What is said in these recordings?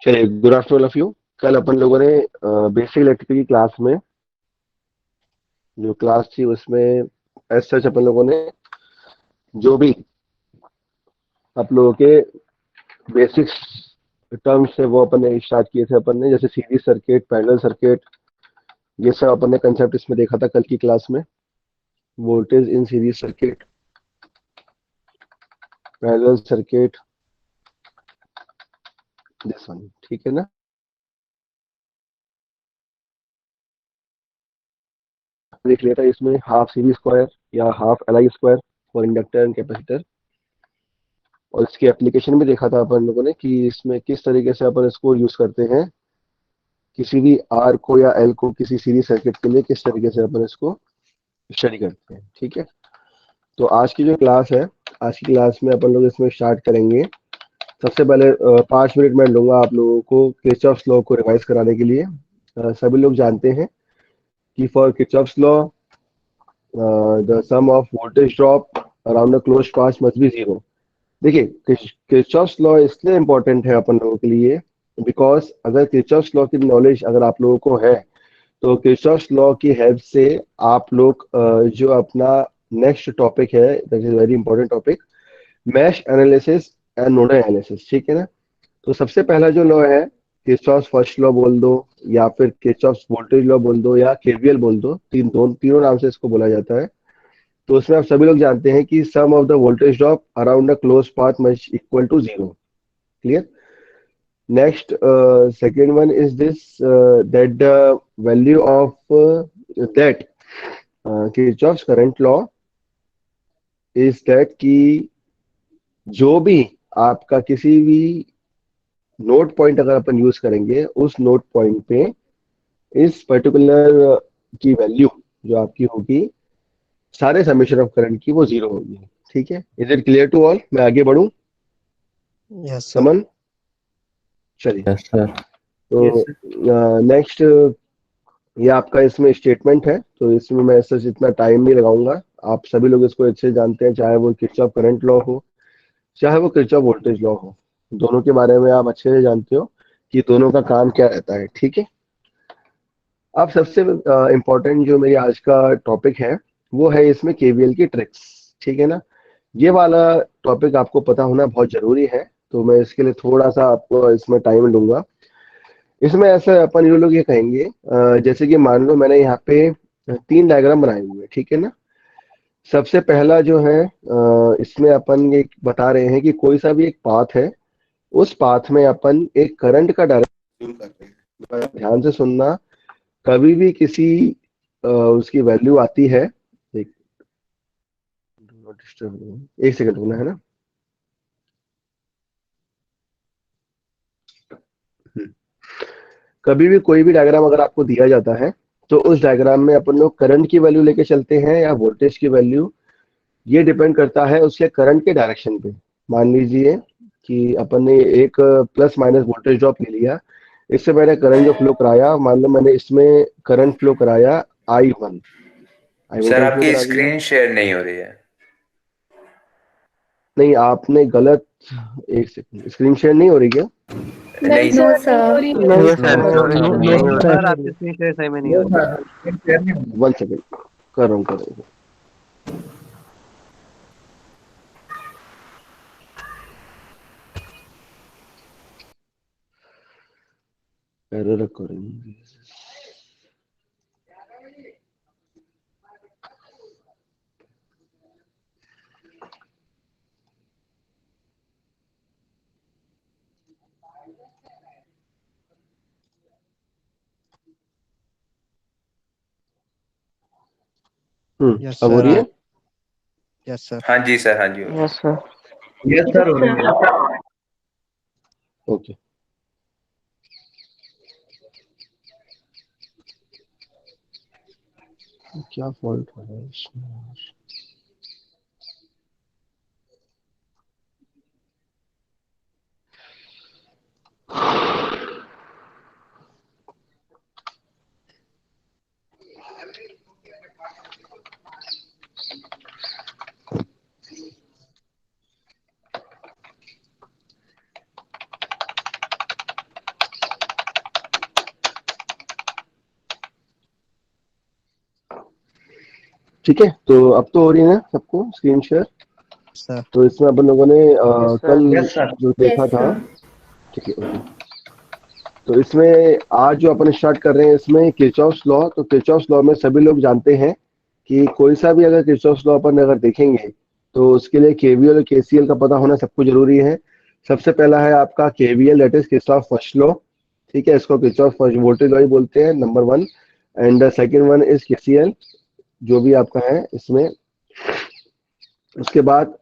चलिए, good afternoon of you. कल अपन लोगों ने बेसिक इलेक्ट्रिकल की क्लास में जो क्लास थी उसमें एज सच अपन लोगों ने जो भी आप लोगों के बेसिक टर्म्स है वो अपन ने स्टार्ट किए थे। अपन ने जैसे सीरीज सर्किट, पैरेलल सर्किट, ये सब अपन ने कंसेप्ट इसमें देखा था कल की क्लास में। Voltage in series circuit, parallel circuit, this one, ठीक है ना। देख लिया था इसमें हाफ सीरीज स्क्वायर या half L I square for inductor and capacitor, और इसकी एप्लीकेशन भी देखा था अपन लोगों ने कि इसमें किस तरीके से अपन इसको यूज करते हैं किसी भी आर को या एल को किसी सीरीज सर्किट के लिए, किस तरीके से अपन इसको स्टडी करते हैं। ठीक है, तो आज की जो क्लास है, आज की क्लास में अपन लोग इसमें स्टार्ट करेंगे। सबसे पहले 5 मिनट मैं लूंगा आप लोगों को किरचॉफ्स लॉ को रिवाइज कराने के लिए। सभी लोग जानते हैं कि for Kirchhoff's law the sum of voltage drop around the closed path must be zero. देखिए, किरचॉफ्स लॉ इसलिए इम्पोर्टेंट है अपन लोगों के लिए बिकॉज अगर किरचॉफ्स लॉ की नॉलेज अगर आप लोगों को है तो किरचॉफ्स लॉ की हेल्प से आप लोग जो अपना नेक्स्ट टॉपिक है, that is very important topic, mesh analysis and nodal analysis, ठीक है ना। तो सबसे पहला जो लॉ है, किरचॉफ्स फर्स्ट लॉ बोल दो या फिर किरचॉफ्स वोल्टेज लॉ बोल दो या केवीएल बोल दो, तीनों नाम से इसको बोला जाता है। तो उसमें आप सभी लोग जानते हैं कि sum of the voltage drop around the closed path must equal to zero. Clear. Next, second one is this, that the value of that Kirchhoff's current law is that कि जो भी आपका किसी भी नोट पॉइंट अगर अपन use करेंगे उस note point पे इस पर्टिकुलर की वैल्यू जो आपकी होगी सारे समेशन ऑफ करंट की वो जीरो होगी। ठीक है, is it clear to all? मैं आगे बढ़ूं? Yes sir. समन, चलिए। Yes sir. तो नेक्स्ट, ये आपका इसमें स्टेटमेंट है, तो इसमें मैं ऐसा इतना टाइम नहीं लगाऊंगा। आप सभी लोग इसको अच्छे से जानते हैं, चाहे वो किरचॉफ करंट लॉ हो चाहे वो किरचॉफ वोल्टेज लॉ हो, दोनों के बारे में आप अच्छे से जानते हो कि दोनों का काम क्या रहता है। ठीक है, अब सबसे इम्पोर्टेंट जो मेरी आज का टॉपिक है वो है इसमें केवीएल की ट्रिक्स। ठीक है ना, ये वाला टॉपिक आपको पता होना बहुत जरूरी है, तो मैं इसके लिए थोड़ा सा आपको इसमें टाइम लूंगा। इसमें ऐसा अपन ये लोग ये कहेंगे, जैसे कि मान लो मैंने यहाँ पे 3 डायग्राम बनाए हुए हैं, ठीक है ना। सबसे पहला जो है, इसमें अपन ये बता रहे हैं कि कोई सा भी एक पाथ है, उस पाथ में अपन एक करंट का डायरेक्शन कर रहे हैं। ध्यान से सुनना, कभी भी किसी उसकी वैल्यू आती है, एक एक सेकंड होना है ना। कभी भी कोई भी डायग्राम अगर आपको दिया जाता है तो उस डायग्राम में अपन लोग करंट की वैल्यू लेके चलते हैं या वोल्टेज की वैल्यू, ये डिपेंड करता है उसके करंट के डायरेक्शन पे। मान लीजिए कि अपन ने एक प्लस माइनस वोल्टेज ड्रॉप ले लिया, इससे मैंने करंट जो फ्लो कराया, मान लो मैंने इसमें करंट फ्लो कराया I1, I1 sir current flow आपकी करा दिया। स्क्रीन शेयर नहीं हो रही है। नहीं, आपने गलत, एक सेकंड, स्क्रीन शेयर नहीं हो रही क्या? नहीं नो सर। सर। नहीं सर, नहीं सर सर। आपकी स्क्रीन शेयर सही में नहीं हो रही। 1 सेकंड, कर रहा हूँ, कर रहा हूँ। एरर करेंगे। यस अब हो सर। रही है? Yes sir. हाँ जी सर, हाँ जी हो रही है। Yes sir. यस सर हो रही है। ओके। क्या फॉल्ट हो रहा है इसमें? ठीक है, तो अब तो हो रही है ना सबको स्क्रीन शेयर। सर तो इसमें अपन लोगों ने कल यस सर। जो देखा था, ठीक है ओके। तो इसमें आज जो अपन स्टार्ट कर रहे हैं इसमें किरचॉफ्स लॉ। तो किरचॉफ्स लॉ में सभी लोग जानते हैं कि कोई सा भी अगर किरचॉफ्स लॉ अपन अगर देखेंगे तो उसके लिए केवीएल और केसीएल का पता होना सबको जरूरी है। सबसे पहला है आपका KVL, that is Kirchhoff first law. ठीक है, इसको किरचॉफ फर्स्ट वोल्टेज लॉ ही बोलते हैं, number 1। And the second one is KCL, जो भी आपका है इसमें। उसके बाद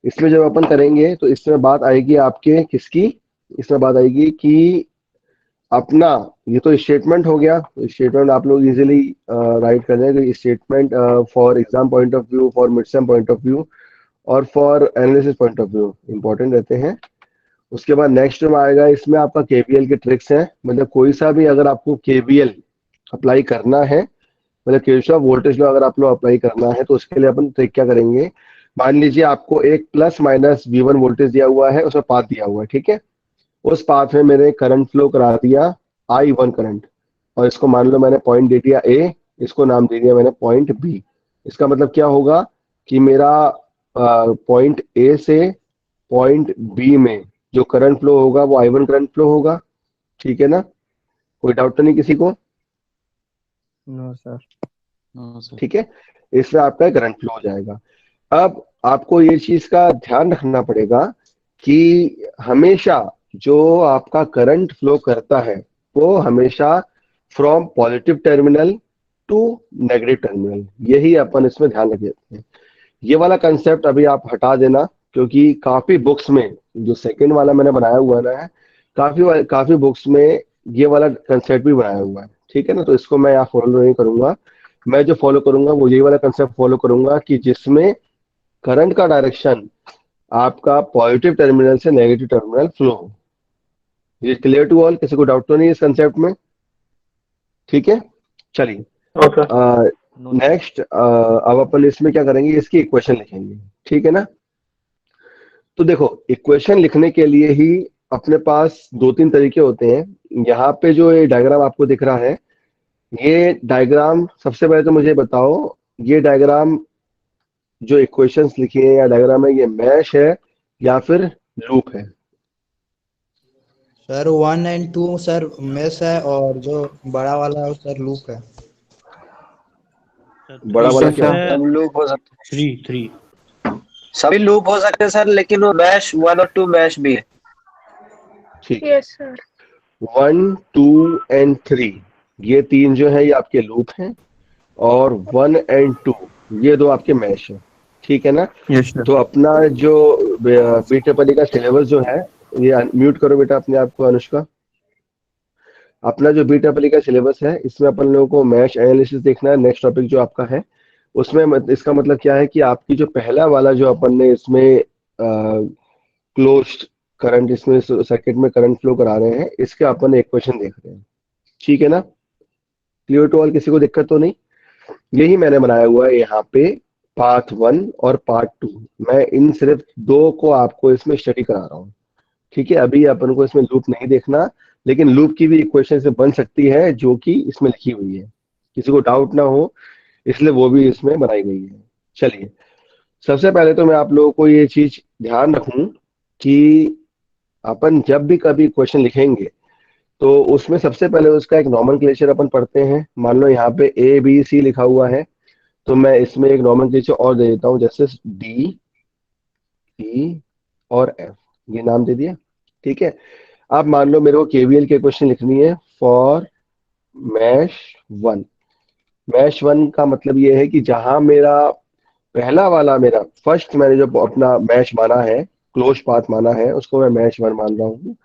इसमें जब अपन करेंगे तो इसमें बात आएगी आपके किसकी, इसमें बात आएगी कि अपना ये तो स्टेटमेंट हो गया। स्टेटमेंट आप लोग इजीली राइट कर देंगे। Statement for exam point of view, for mid sem point of view और for analysis point of view important रहते हैं। उसके बाद नेक्स्ट में आएगा इसमें आपका केवीएल के ट्रिक्स हैं। मतलब कोई सा भी अगर आपको केवीएल अप्लाई करना है, मतलब किरचॉफ वोल्टेज लॉ अगर आप लोग अप्लाई करना है तो उसके लिए अपन ट्रिक क्या करेंगे। मान लीजिए आपको एक प्लस माइनस V1 वोल्टेज दिया हुआ है, उसमें पाथ दिया हुआ है, ठीक है। उस पाथ में मैंने करंट फ्लो करा दिया I1 करंट, और इसको मान लो मैंने पॉइंट दे दिया A, इसको नाम दे दिया मैंने पॉइंट B। इसका मतलब क्या होगा कि मेरा पॉइंट A से पॉइंट B में जो करंट फ्लो होगा वो I1 करंट फ्लो होगा। ठीक है ना, कोई डाउट तो नहीं किसी को? No sir. ठीक है, इससे आपका करंट फ्लो हो जाएगा। अब आपको ये चीज का ध्यान रखना पड़ेगा कि हमेशा जो आपका करंट फ्लो करता है वो हमेशा from positive terminal to negative terminal, यही अपन इसमें ध्यान रखते हैं। ये वाला कंसेप्ट अभी आप हटा देना, क्योंकि काफी बुक्स में जो सेकंड वाला मैंने बनाया हुआ है ना, काफी बुक्स में ये वाला कंसेप्ट भी बनाया हुआ है। ठीक है ना, तो इसको मैं यहाँ फॉलो नहीं करूंगा। मैं जो फॉलो करूंगा वो यही वाला कंसेप्ट फॉलो करूंगा कि जिसमें करंट का डायरेक्शन आपका पॉजिटिव टर्मिनल से नेगेटिव टर्मिनल फ्लो हो। ये क्लियर टू ऑल? किसी को डाउट तो नहीं इस कंसेप्ट में? ठीक है, चलिए नेक्स्ट अब अपन इसमें क्या करेंगे, इसकी इक्वेशन लिखेंगे। ठीक है ना, तो देखो इक्वेशन लिखने के लिए ही अपने पास 2-3 तरीके होते हैं। यहाँ पे जो ये डायग्राम आपको दिख रहा है, ये डायग्राम सबसे पहले तो मुझे बताओ, ये डायग्राम जो इक्वेशंस लिखी है या डायग्राम है, ये मैश है या फिर लूप है? सर 1 और 2 सर मेश है, और जो बड़ा वाला है वो सर लूप है। बड़ा वाला क्या है? सब लूप हो सकते 3 सभी लूप हो सकते हैं सर, लेकिन वो मैश 1 और 2 मैश भी है। ठीक है, 1, 2 एंड 3 ये 3 जो है ये आपके लूप हैं, और 1 एंड 2 ये 2 आपके मैश है। ठीक है ना, तो अपना जो बीटेपली का सिलेबस जो है, ये म्यूट करो बेटा अपने आप को अनुष्का। अपना जो बीटेपली का सिलेबस है इसमें अपन लोगों को मैश एनालिसिस देखना है। नेक्स्ट टॉपिक जो आपका है उसमें इसका मतलब क्या है कि आपकी जो पहला वाला जो अपन ने इसमें क्लोज्ड करंट, इसमें सर्किट में करंट फ्लो करा रहे हैं, इसके अपन इक्वेशन देख रहे हैं। ठीक है ना, क्लियर टू ऑल? किसी को दिक्कत तो नहीं? यही मैंने बनाया हुआ है यहाँ पे पार्ट 1 और पार्ट 2। मैं इन सिर्फ 2 को आपको इसमें स्टडी करा रहा हूँ। ठीक है, अभी अपन को इसमें लूप नहीं देखना, लेकिन लूप की भी इक्वेशन से बन सकती है जो कि इसमें लिखी हुई है, किसी को डाउट ना हो, इसलिए वो भी इसमें बनाई गई है। चलिए, सबसे पहले तो मैं आप लोगों को ये चीज ध्यान रखूं कि अपन जब भी कभी क्वेश्चन लिखेंगे तो उसमें सबसे पहले उसका एक नॉमेनक्लेचर अपन पढ़ते हैं। मान लो यहाँ पे ABC लिखा हुआ है, तो मैं इसमें एक नॉमेनक्लेचर और दे देता हूँ, जैसे DE और F, ये नाम दे दिया। ठीक है, अब मान लो मेरे को केवीएल के क्वेश्चन लिखनी है फॉर मैश 1। मैश 1 का मतलब ये है कि जहां मेरा पहला वाला, मेरा फर्स्ट मैंने जो अपना मैश माना है, क्लोज पाथ माना है, उसको मैं मैश 1 मान रहा हूँ।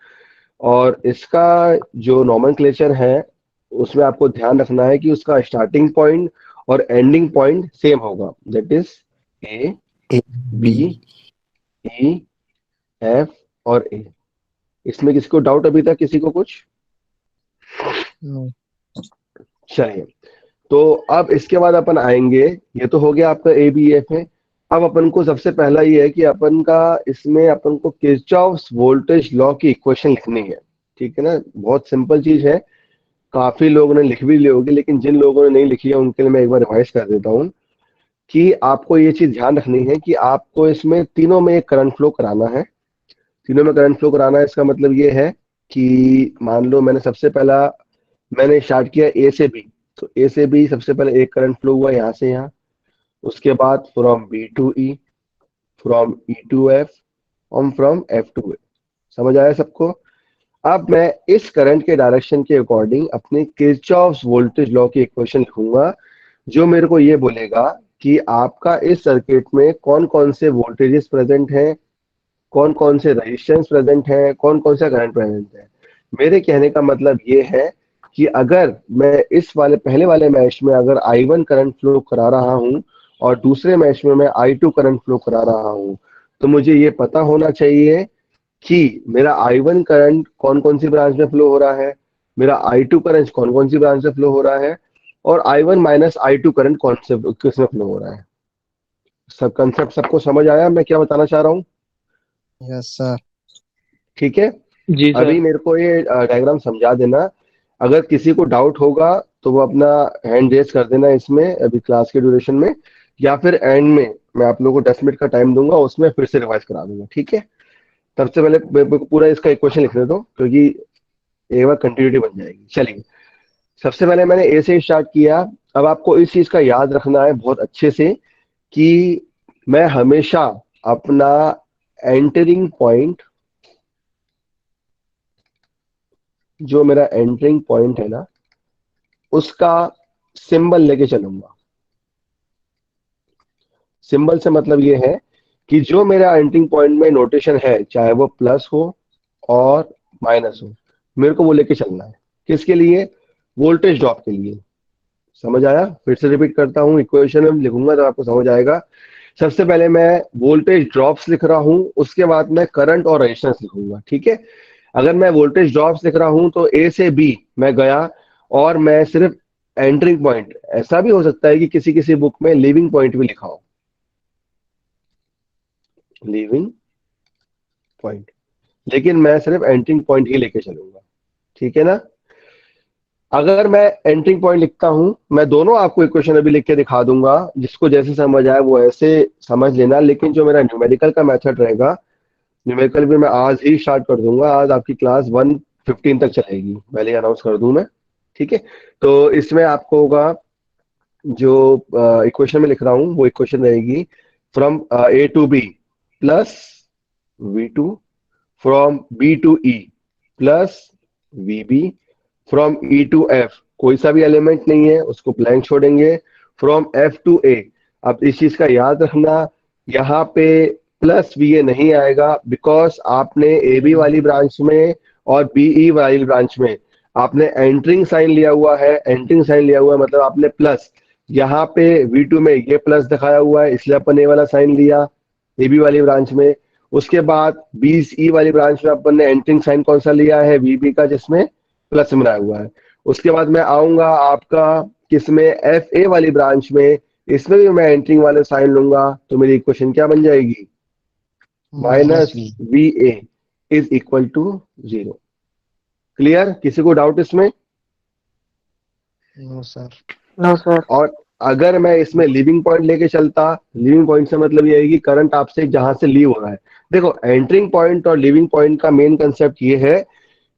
और इसका जो नॉमेनक्लेचर है उसमें आपको ध्यान रखना है कि उसका स्टार्टिंग पॉइंट और एंडिंग पॉइंट सेम होगा, that is A, B, E, F और A। इसमें किसी को डाउट अभी तक? किसी को कुछ? नो। चलिए, तो अब इसके बाद अपन आएंगे, ये तो हो गया आपका ABF है। अब अपन को सबसे पहला ये है कि अपन का इसमें अपन को किरचॉफ्स वोल्टेज लॉ की इक्वेशन लिखनी है। ठीक है ना, बहुत सिंपल चीज है, काफी लोगों ने लिख भी ली होगी, लेकिन जिन लोगों ने नहीं लिखी है उनके लिए मैं एक बार रिवाइज कर देता हूँ। कि आपको ये चीज ध्यान रखनी है कि आपको इसमें तीनों में एक करंट फ्लो कराना है। तीनों में करंट फ्लो कराना है, इसका मतलब ये है कि मान लो मैंने स्टार्ट किया ए से बी, तो ए से बी सबसे पहले एक करंट फ्लो हुआ यहाँ से यहाँ, उसके बाद from B to E, from E to F और फ्रॉम एफ टू ए। समझ आया सबको? अब मैं इस करंट के डायरेक्शन के अकॉर्डिंग अपने किरचॉफ्स वोल्टेज लॉ की इक्वेशन लिखूंगा, जो मेरे को ये बोलेगा कि आपका इस सर्किट में कौन कौन से वोल्टेजेस प्रेजेंट हैं, कौन कौन से रेजिस्टेंस प्रेजेंट है, कौन कौन सा करंट प्रेजेंट है। मेरे कहने का मतलब ये है कि अगर मैं इस वाले पहले वाले मैश में अगर I1 करंट फ्लो करा रहा हूं और दूसरे मैश में मैं I2 करंट फ्लो करा रहा हूं, तो मुझे ये पता होना चाहिए कि मेरा I1 करंट कौन कौन सी ब्रांच में फ्लो हो रहा है, मेरा I2 करंट कौन कौन सी ब्रांच में फ्लो हो रहा है, और I1 माइनस I2 करंट कौन से किसमें फ्लो हो रहा है। सब कंसेप्ट सबको समझ आया मैं क्या बताना चाह रहा हूँ? Yes sir. ठीक है, जी सर। अभी मेरे को ये डायग्राम समझा देना। अगर किसी को डाउट होगा तो वो अपना हैंड रेज कर देना इसमें अभी क्लास के ड्यूरेशन में, या फिर एंड में मैं आप लोगों को 10 मिनट का टाइम दूंगा, उसमें फिर से रिवाइज करा दूंगा। ठीक है, सबसे पहले मेरे को पूरा इसका इक्वेशन लिखने दो, क्योंकि एक बार कंटिन्यूटी बन जाएगी। चलिए, सबसे पहले मैंने ए से स्टार्ट किया। अब आपको इस चीज का याद रखना है बहुत अच्छे से कि मैं हमेशा अपना एंटरिंग पॉइंट, जो मेरा एंटरिंग पॉइंट है ना, उसका सिंबल लेके चलूंगा। सिंबल से मतलब ये है कि जो मेरा एंटरिंग पॉइंट में नोटेशन है, चाहे वो प्लस हो और माइनस हो, मेरे को वो लेके चलना है। किसके लिए? वोल्टेज ड्रॉप के लिए। समझ आया? फिर से रिपीट करता हूँ, इक्वेशन में लिखूंगा तो आपको समझ आएगा। सबसे पहले मैं वोल्टेज ड्रॉप्स लिख रहा हूं, उसके बाद मैं करंट और रेजिस्टेंस लिखूंगा। ठीक है, अगर मैं वोल्टेज ड्रॉप्स लिख रहा हूं तो ए से बी मैं गया और मैं सिर्फ एंटरिंग पॉइंट, ऐसा भी हो सकता है कि किसी किसी बुक में लीविंग पॉइंट भी लिखा हो, लीविंग पॉइंट, लेकिन मैं सिर्फ एंटरिंग पॉइंट ही लेके चलूंगा। ठीक है ना? अगर मैं एंटरिंग पॉइंट लिखता हूं, मैं दोनों आपको इक्वेशन अभी लिख के दिखा दूंगा, जिसको जैसे समझ आए वो ऐसे समझ लेना। लेकिन जो मेरा न्यूमेरिकल का मेथड रहेगा, न्यूमेरिकल भी मैं आज ही स्टार्ट कर दूंगा। आज आपकी क्लास 1:15 तक चलेगी, पहले अनाउंस कर दूं मैं। ठीक है, तो इसमें आपको होगा, जो इक्वेशन में लिख रहा हूं वो इक्वेशन रहेगी from A to B plus V2, from B to E plus VB, from E to F कोई सा भी एलिमेंट नहीं है, उसको ब्लैंक छोड़ेंगे, फ्रॉम एफ टू ए। अब इस चीज का याद रखना, यहाँ पे प्लस VA नहीं आएगा, बिकॉज आपने AB वाली ब्रांच में और BE वाली ब्रांच में आपने एंटरिंग साइन लिया हुआ है। एंटरिंग साइन लिया हुआ है मतलब आपने प्लस, यहाँ पे V2 में ये प्लस दिखाया हुआ है, इसलिए अपन ए वाला साइन लिया AB वाली ब्रांच में। उसके बाद BE वाली ब्रांच में अपन ने एंटरिंग साइन कौन सा लिया है? VB का, जिसमें प्लस बनाया हुआ है। उसके बाद मैं आऊंगा आपका किसमें? FA वाली ब्रांच में, इसमें भी मैं एंटरिंग वाले साइन लूंगा, तो मेरी इक्वेशन क्या बन जाएगी? Minus VA is equal to 0। Clear? किसी को डाउट इसमें? No sir. No sir. और अगर मैं इसमें लिविंग पॉइंट लेके चलता, लिविंग पॉइंट से मतलब ये है कि करंट आपसे जहां से लीव हो रहा है। देखो, एंटरिंग पॉइंट और लिविंग पॉइंट का मेन कंसेप्ट ये है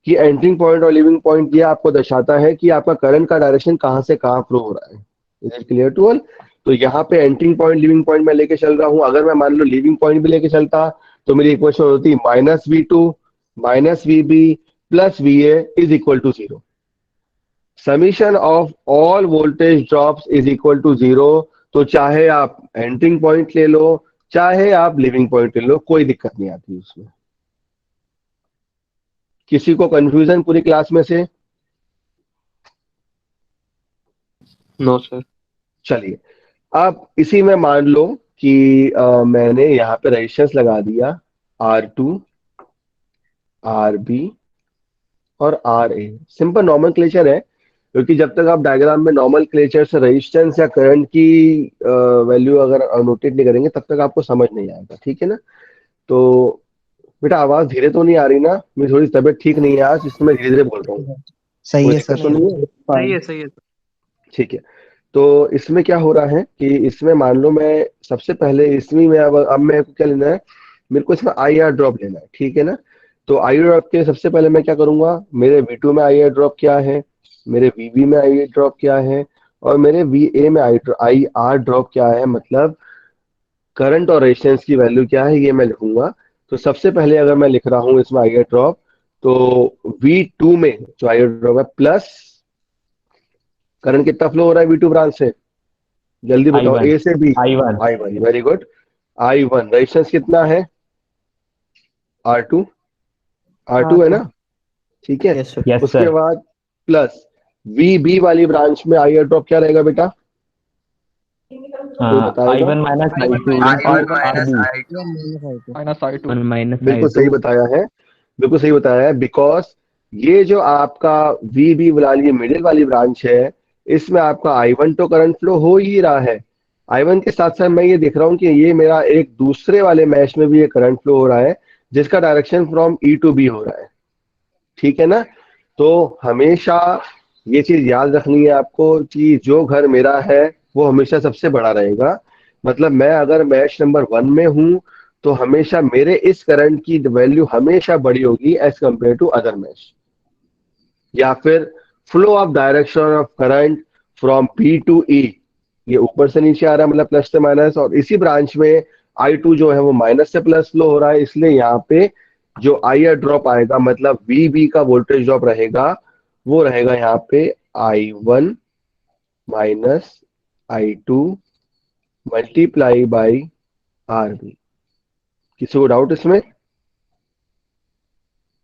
कि एंटरिंग पॉइंट और लिविंग पॉइंट ये आपको दर्शाता है कि आपका करंट का डायरेक्शन कहां से कहां फ्लो हो रहा है। Is it clear to all? तो यहाँ पे एंटरिंग पॉइंट लिविंग पॉइंट में लेके चल रहा हूं। अगर मैं मान लो लिविंग पॉइंट भी लेके चलता, तो मेरी इक्वेशन होती -V2 minus VB plus VA is equal to 0। Summation of all voltage drops is equal to 0। तो चाहे आप एंटरिंग पॉइंट ले लो, चाहे आप लिविंग पॉइंट ले लो, कोई दिक्कत नहीं आती उसमें। किसी को कंफ्यूजन पूरी क्लास में से? No sir. चलिए, अब इसी में मान लो कि मैंने यहाँ पे रेजिस्टेंस लगा दिया R2, RB और RA। सिंपल नॉमेनक्लेचर है, क्योंकि जब तक आप डायग्राम में नॉमेनक्लेचर से रेजिस्टेंस या करंट की वैल्यू अगर नोटेट नहीं करेंगे, तब तक आपको समझ नहीं आएगा। ठीक है ना? तो बेटा, आवाज धीरे तो नहीं आ रही ना? मेरी थोड़ी तबीयत ठीक नहीं है आज, इसलिए मैं धीरे धीरे बोल रहा हूँ। सही कोई है दिक्कत सर। तो नहीं है? सही है, सही है। ठीक है, तो इसमें क्या हो रहा है कि इसमें मान लो मैं सबसे पहले इसमें मैं अब मेरे को क्या लेना है, मेरे को इसमें आई आर ड्रॉप लेना है, ठीक है ना। तो आई आर ड्रॉप के सबसे पहले मैं क्या करूंगा, मेरे V2 में आई आर ड्रॉप क्या है, मेरे VB में आई आर ड्रॉप क्या है, और मेरे VA में आई आर ड्रॉप क्या है, मतलब करंट और रेजिस्टेंस की वैल्यू क्या है, ये मैं लिखूंगा। तो सबसे पहले अगर मैं लिख रहा हूँ इसमें आई आर ड्रॉप, तो V2 में जो आई आर ड्रॉप है प्लस करंट कितना फ्लो हो रहा है V2 ब्रांच से, जल्दी बताओ, I1 ए से B. I1 I1, very good. I1 resistance कितना है, R2, R2 है ना, ठीक है। Yes sir. yes उसके sir बाद प्लस VB वाली ब्रांच में आई ड्रॉप क्या रहेगा बेटा, कोई बताएगा। I1 minus I2 I1 into minus RB I2 -I2 minus बिल्कुल सही I2 बताया है, बिल्कुल सही बताया है, बिकॉज ये जो आपका VB वाली मिडिल वाली ब्रांच है, इसमें आपका I1 तो करंट फ्लो हो ही रहा है। I1 के साथ साथ मैं ये देख रहा हूँ कि ये मेरा एक दूसरे वाले मैश में भी ये करंट फ्लो हो रहा है, जिसका direction from E to B हो रहा है, ठीक है ना। तो हमेशा ये चीज याद रखनी है आपको कि जो घर मेरा है वो हमेशा सबसे बड़ा रहेगा। मतलब मैं अगर मैच नंबर 1 में हूं तो हमेशा मेरे इस करंट की वैल्यू हमेशा बड़ी होगी as compare to other match. या फिर flow of direction of current from P to E, ये ऊपर से नीचे आ रहा है, मतलब प्लस से माइनस, और इसी ब्रांच में I2 जो है वो माइनस से प्लस फ्लो हो रहा है, इसलिए यहाँ पे जो आई आर ड्रॉप आएगा, मतलब VB का वोल्टेज ड्रॉप रहेगा, वो रहेगा यहाँ पे I1 minus I2 multiply by RB। किसी को डाउट इसमें?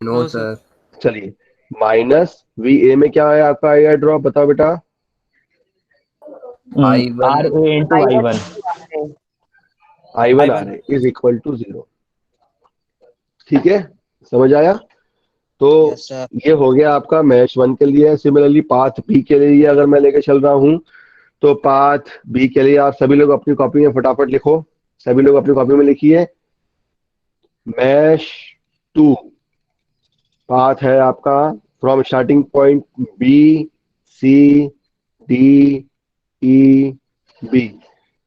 No sir. चलिए, माइनस VA में क्या है आपका आई आर ड्रॉप, बताओ बेटा। I1 RA into I1 I1 RA is equal to 0, ठीक है, समझ आया। तो यस सर। ये हो गया आपका मैच 1 के लिए। सिमिलरली पाथ B के लिए अगर मैं लेके चल रहा हूं, तो पाथ B के लिए आप सभी लोग अपनी कॉपी में फटाफट लिखो, सभी लोग अपनी कॉपी में लिखिए। मैश 2 पाथ है आपका फ्रॉम स्टार्टिंग पॉइंट BCDEB,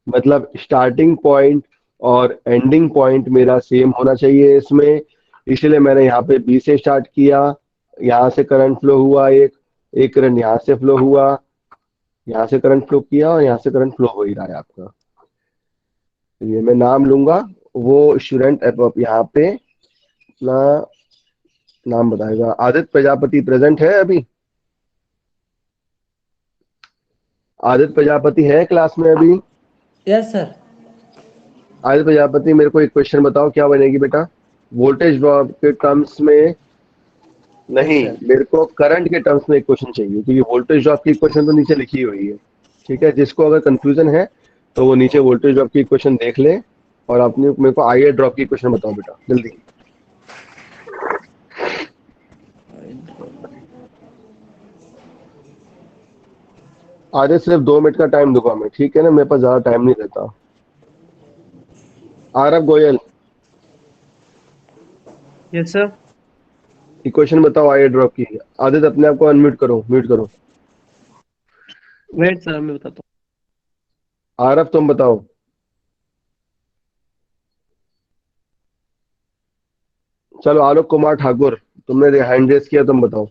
मतलब स्टार्टिंग पॉइंट और एंडिंग पॉइंट मेरा सेम होना चाहिए इसमें, इसलिए मैंने यहाँ पे B से स्टार्ट किया, यहाँ से करंट फ्लो हुआ, एक करंट यहाँ से फ्लो हुआ, यहाँ से करंट फ्लो किया, और यहाँ से करंट फ्लो हो ही रहा है आपका। ये मैं नाम लूंगा, वो स्टूडेंट यहाँ पे अपना नाम बताएगा। आदित्य प्रजापति प्रेजेंट है अभी? आदित्य प्रजापति है क्लास में अभी? Yes sir. आदित्य प्रजापति, मेरे को एक क्वेश्चन बताओ, क्या बनेगी बेटा वोल्टेज ड्रॉप के टर्म्स में, नहीं मेरे को करंट के टर्म्स में एक क्वेश्चन चाहिए, क्योंकि वोल्टेज ड्रॉप की क्वेश्चन तो नीचे लिखी हुई है, ठीक है। जिसको अगर कंफ्यूजन है तो वो नीचे वोल्टेज ड्रॉप की क्वेश्चन देख ले, और अपनी मेरे को आई ड्रॉप की क्वेश्चन बताओ बेटा जल्दी। आधे सिर्फ 2 मिनट का टाइम दूंगा मैं, ठीक है ना, मेरे पास ज्यादा टाइम नहीं रहता। Aarav Goyal, yes sir. Equation बताओ आई ड्रॉप की। आदित्य अपने आप को अनम्यूट करो, म्यूट करो। वेट सर, मैं बताता आरव तुम बताओ। चलो आलोक कुमार ठाकुर, तुमने हैंड रेस किया, तुम बताओ,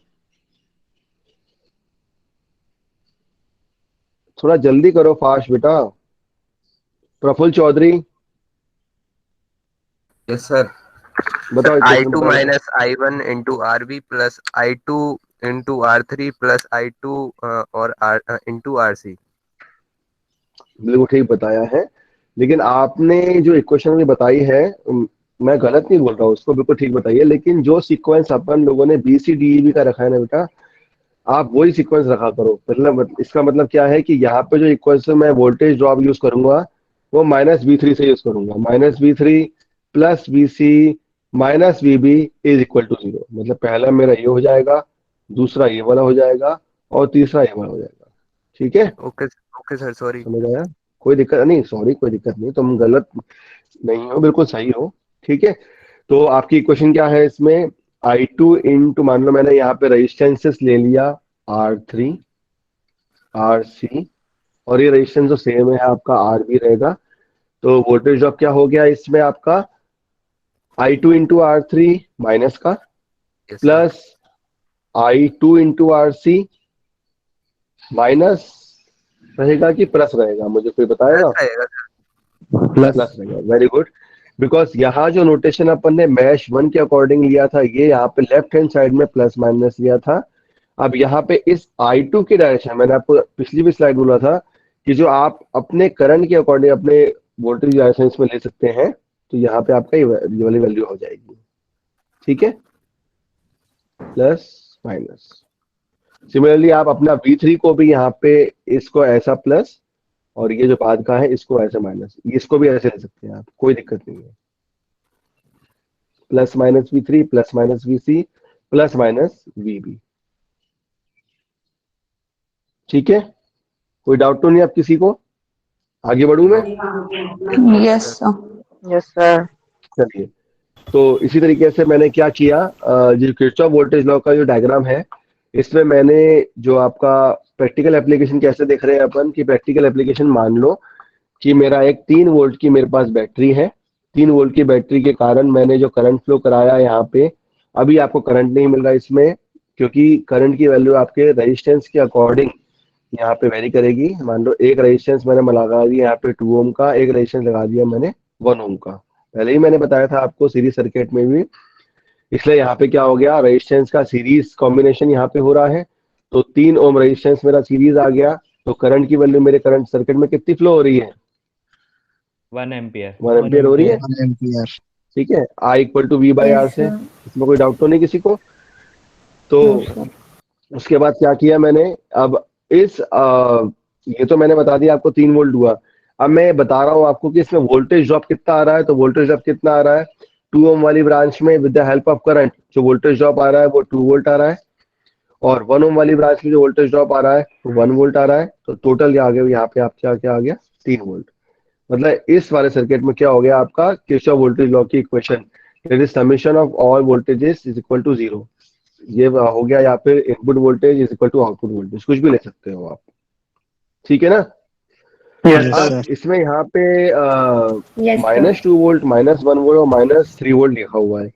थोड़ा जल्दी करो, फास्ट बेटा। Praful Chaudhary, yes sir. बताओ इक्वेशन I2 बताओ। minus I1 into RB plus I2 into R3 plus I2 और R into RC। बिल्कुल ठीक बताया है, लेकिन आपने जो इक्वेशन में बताई है, मैं गलत नहीं बोल रहा हूँ, उसको बिल्कुल ठीक बताइए, लेकिन जो सीक्वेंस अपन लोगों ने BCDEB का रखा है ना बेटा, आप वही सीक्वेंस रखा करो। मतलब इसका मतलब क्या है कि यहाँ पे जो इक्वेशन में वोल्टेज ड्रॉप यूज करूंगा वो -V3 से यूज करूंगा, -V3 plus VC minus VB is equal to 0। मतलब पहला मेरा ये हो जाएगा, दूसरा ये वाला हो जाएगा, और तीसरा ये वाला हो जाएगा, ठीक है। Okay okay sir, sorry. समझ आया? कोई दिक्कत नहीं, सॉरी कोई दिक्कत नहीं, तुम गलत नहीं हो, बिल्कुल सही हो, ठीक है। तो आपकी इक्वेशन क्या है इसमें, I2 इंटू, मान लो मैंने यहाँ पे रेजिस्टेंसेस ले लिया R3 RC और ये रेजिस्टेंस जो सेम है आपका आर भी रहेगा। तो वोल्टेज ड्रॉप क्या हो गया इसमें आपका I2 into R three minus का yes, sir. Plus I2 into R C minus रहेगा कि प्लस रहेगा, मुझे कोई बताएगा? Plus रहेगा sir. प्लस रहेगा, वेरी गुड। बिकॉज यहाँ जो नोटेशन अपन ने मैश 1 के अकॉर्डिंग लिया था, ये यहाँ पे लेफ्ट हैंड साइड में प्लस माइनस लिया था। अब यहाँ पे इस I2 की डायरेक्शन, मैंने आपको पिछली भी स्लाइड बोला था कि जो आप अपने करंट के अकॉर्डिंग अपने वोल्टेज डायरेक्शन इसमें ले सकते हैं, तो यहाँ पे आपका ये वाली वैल्यू हो जाएगी। ठीक है, प्लस माइनस। सिमिलरली आप अपना V3 को भी यहाँ पे इसको ऐसा प्लस और ये जो बाद का है इसको ऐसे माइनस, इसको भी ऐसे ले सकते हैं आप, कोई दिक्कत नहीं है। Plus minus V3 plus minus VC plus minus VB। ठीक है, कोई डाउट तो नहीं आप किसी को? आगे बढ़ूं मैं? Yes sir. Yes sir. चलिए, तो इसी तरीके से मैंने क्या किया, जो किरचॉफ वोल्टेज लॉ का जो डायग्राम है, इसमें मैंने जो आपका प्रैक्टिकल एप्लीकेशन कैसे देख रहे हैं अपन की प्रैक्टिकल एप्लीकेशन, मान लो कि मेरा एक 3 वोल्ट की मेरे पास बैटरी है। 3 वोल्ट की बैटरी के कारण मैंने जो करंट फ्लो कराया यहाँ पे, अभी आपको करंट नहीं मिल रहा इसमें, क्योंकि करंट की वैल्यू आपके रेजिस्टेंस के अकॉर्डिंग यहाँ पे वेरी करेगी। मान लो एक रेजिस्टेंस मैंने लगा दिया यहाँ पे 2 ओम का, एक रेजिस्टेंस लगा दिया मैंने 1 ओम का। पहले ही मैंने बताया था आपको सीरीज सर्किट में भी, इसलिए यहाँ पे क्या हो गया, रेजिस्टेंस का सीरीज कॉम्बिनेशन यहाँ पे हो रहा है। तो 3 ओम रेजिस्टेंस मेरा सीरीज आ गया, तो करंट की वैल्यू मेरे करंट सर्किट में कितनी फ्लो हो रही है? 1 एम्पियर। 1 एम्पियर हो रही है। 1 एम्पियर। ठीक है, I equal to V by R से, इसमें कोई डाउट तो नहीं किसी को? तो उसके बाद क्या किया मैंने, अब इस ये तो मैंने बता दिया आपको 3 वोल्ट हुआ। अब मैं बता रहा हूँ आपको कि इसमें वोल्टेज ड्रॉप कितना आ रहा है। तो वोल्टेज ड्रॉप कितना आ रहा है, 2 ओम वाली ब्रांच में with the help of current जो वोल्टेज ड्रॉप आ रहा है वो 2 वोल्ट आ रहा है, और 1 ओम वाली ब्रांच में जो वोल्टेज ड्रॉप आ रहा है वो 1 वोल्ट आ रहा है। तो टोटल आ गया यहाँ पे आप क्या आ गया, 3 वोल्ट। मतलब इस वाले सर्किट में क्या हो गया आपका, किरचॉफ वोल्टेज लॉ की equation, that is summation of all voltages is equal to 0। ये हो गया, या फिर input voltage is equal to output voltage, कुछ भी ले सकते हो आप। ठीक है ना? अब इसमें यहाँ पे -2 वोल्ट, -1 वोल्ट और -3 वोल्ट लिखा हुआ है।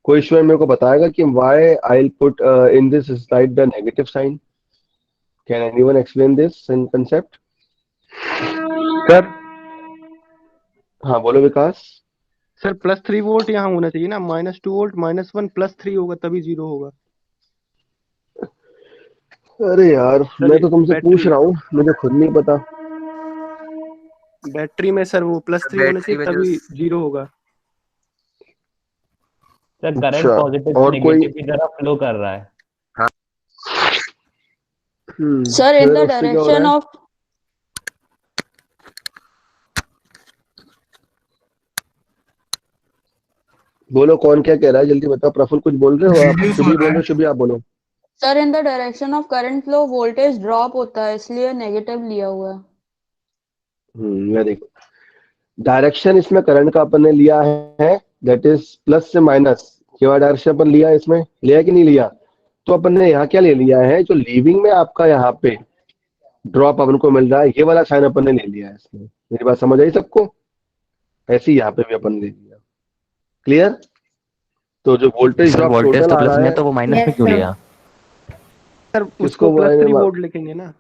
कोई स्टूडेंट मेरे को बताएगा कि why I will put in this slide the negative sign? Can anyone explain this in concept? Sir हाँ बोलो विकास। सर +3 वोल्ट यहाँ होना चाहिए ना, -2 वोल्ट -1 +3 होगा तभी 0 होगा। अरे यार मैं तो तुमसे बैटरी पूछ रहा हूँ, मुझे खुद नहीं पता। बैटरी में सर वो +3 होना बैटरी चाहिए में तभी जो 0 होगा। सर करंट अच्छा, पॉजिटिव से और कोई? नेगेटिव की तरफ फ्लो कर रहा है। सर इन फिर द उससे क्या हो रहा डायरेक्शन है? ऑफ बोलो कौन क्या कह रहा है, जल्दी बताओ। प्रफुल्ल कुछ बोल रहे हो आप? शुभी बोल रहे हो, शुभी आप बोलो। Sir in the direction of current flow voltage drop होता है, इसलिए नेगेटिव लिया हुआ है। ये देखो, डायरेक्शन इसमें करंट का अपन ने लिया है, दैट इज प्लस से माइनस। क्या डायरेक्शन अपन लिया है इसमें, लिया कि नहीं लिया? तो अपन ने यहाँ क्या ले लिया है, जो लीविंग में आपका यहाँ पे ड्रॉप अपन को मिल रहा है, ये वाला साइन अपन ने ले लिया है इसमें। मेरी बात समझ आई सबको? ऐसे ही यहाँ पे भी अपन ने ले लिया। क्लियर? तो जो voltage sir drop voltage total तो आ प्लस रहा में है, है तो वो माइनस में क्यों लिया? सर किसको उसको बोला +3 है? वोल्ट लिखेंगे ना।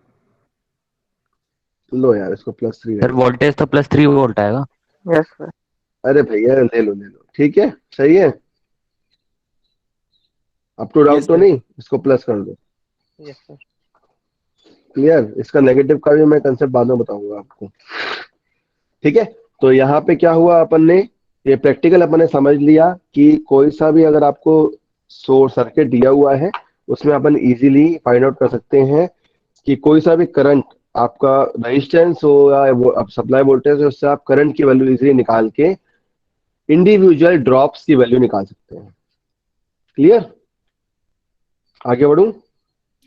लो यार इसको +3 सर वोल्टेज तो +3 वोल्ट आएगा। Yes sir. अरे भैया ले लो, ठीक है, सही है। अप टू डाउट यस तो सर। नहीं, इसको प्लस कर दो। Yes sir. क्लियर? इसका नेगेटिव का भी मैं कंसेप्ट बाद में बताऊंगा आपको। ठीक है, तो यहाँ पे क्या हुआ, अपन ने ये प्रैक्टिकल अपन ने समझ लिया कि कोई सा भी अगर आपको सोर्स सर्किट दिया हुआ है, उसमें अपन इजीली फाइंड आउट कर सकते हैं कि कोई सा भी करंट आपका रेजिस्टेंस हो या वो सप्लाई वोल्टेज है, उससे आप करंट की वैल्यू इजीली निकाल के इंडिविजुअल ड्रॉप्स की वैल्यू निकाल सकते हैं। क्लियर? आगे बढ़ूं?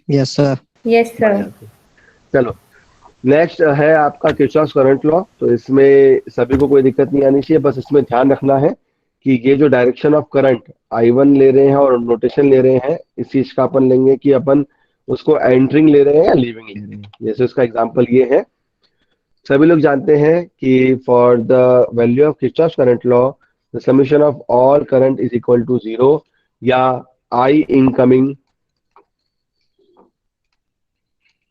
Yes sir. Yes sir. चलो, नेक्स्ट है आपका किरचॉफ करंट लॉ। तो इसमें सभी को कोई दिक्कत नहीं आनी चाहिए, बस इसमें ध्यान रखना है कि ये जो डायरेक्शन ऑफ करंट I1 ले रहे हैं और नोटेशन ले रहे हैं, इस चीज का अपन लेंगे कि अपन उसको एंटरिंग ले रहे हैं या लीविंग ले रहे हैं। जैसे उसका एग्जांपल ये है सभी लोग जानते हैं कि for the value of Kirchhoff's current law the summation of all current is equal to 0 या I incoming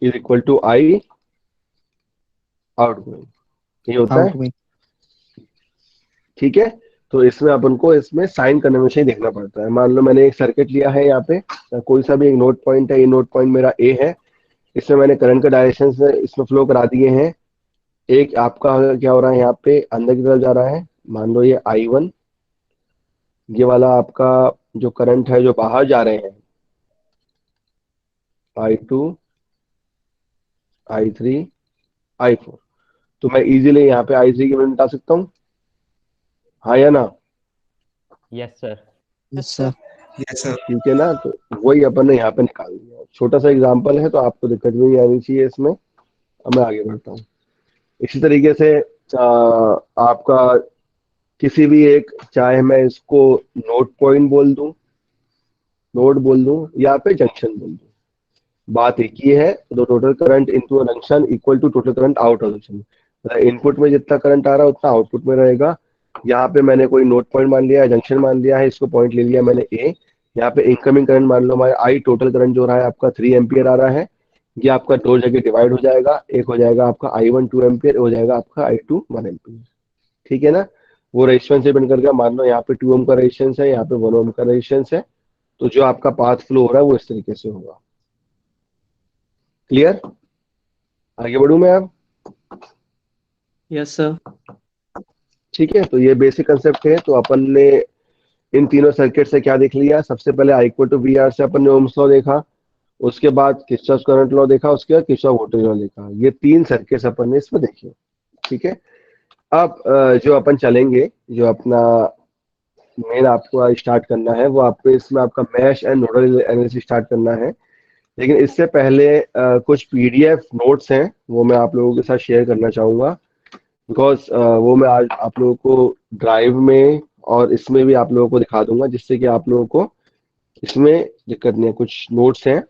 is equal to I outgoing, ये होता है। आउटगोइंग। ठीक है, तो इसमें अपन को इसमें साइन कन्वेंशन देखना पड़ता है। मान लो मैंने एक सर्किट लिया है, यहाँ पे कोई सा भी एक नोड पॉइंट है, ये नोड पॉइंट मेरा ए है, इसमें मैंने करंट का डायरेक्शन से इसमें फ्लो करा दिए हैं। एक आपका क्या हो रहा है, यहाँ पे अंदर की तरफ जा रहा है, मान लो ये I1, ये वाला आपका जो करंट है जो बाहर जा रहे हैं I2, I3, I4, तो मैं इजीली यहाँ पे I3 की वैल्यू निकाल सकता हूँ, हाँ या ना? Yes sir. Yes sir. Yes sir. ठीक है ना, तो वही अपन ने यहाँ पे निकाल दिया। छोटा सा एग्जांपल है तो आपको दिक्कत भी नहीं आनी चाहिए इसमें। अब मैं आगे बढ़ता हूँ। इसी तरीके से आपका किसी भी एक, चाहे मैं इसको नोड पॉइंट बोल दूं, नोड बोल दूं या पे जंक्शन बोल दूं, बात एक ही है। तो total current into a junction equal to total current out of junction, मतलब इनपुट में जितना करंट आ रहा है उतना आउटपुट में रहेगा। यहाँ पे मैंने कोई नोड पॉइंट मान लिया है, जंक्शन मान लिया है, इसको पॉइंट ले लिया मैंने ए। यहाँ पे इनकमिंग करंट मान लो हमारे आई, टोटल करंट जो रहा है आपका 3 एम्पियर आ रहा है। ये आपका दो जगह डिवाइड हो जाएगा, एक हो जाएगा आपका I1 2 एम्पियर, हो जाएगा आपका I2 1 एम्पियर। ठीक है ना, वो रेजिस्टेंस से डिपेंड करके, मान लो यहाँ पे 2 ओम का रेजिस्टेंस है, यहाँ पे 1 ओम का रेजिस्टेंस है, तो जो आपका पाथ फ्लो हो रहा है वो इस तरीके से होगा। क्लियर? आगे बढ़ूं मैं अब? Yes sir. ठीक है, तो ये बेसिक कंसेप्ट है। तो अपन ने इन तीनों सर्किट से क्या देख लिया? सबसे पहले I इक्वल टू VR से अपन ने ओम्स लॉ देखा, उसके बाद किर्चॉफ्स करंट लॉ देखा, उसके बाद किर्चॉफ वोल्टेज लॉ देखा। ये 3 सर्किट्स अपन ने इसमें देखे। ठीक है, अब जो अपन चलेंगे, जो अपना मेन आपको स्टार्ट करना है वो आपको इसमें आपका mesh and nodal analysis start करना है। लेकिन इससे पहले कुछ PDF नोट्स हैं, वो मैं आप लोगों के साथ शेयर करना चाहूँगा, बिकॉज वो मैं आज आप लोगों को ड्राइव में और इसमें भी आप लोगों को दिखा दूंगा, जिससे कि आप लोगों को इसमें दिक्कत नहीं है। कुछ नोट्स हैं,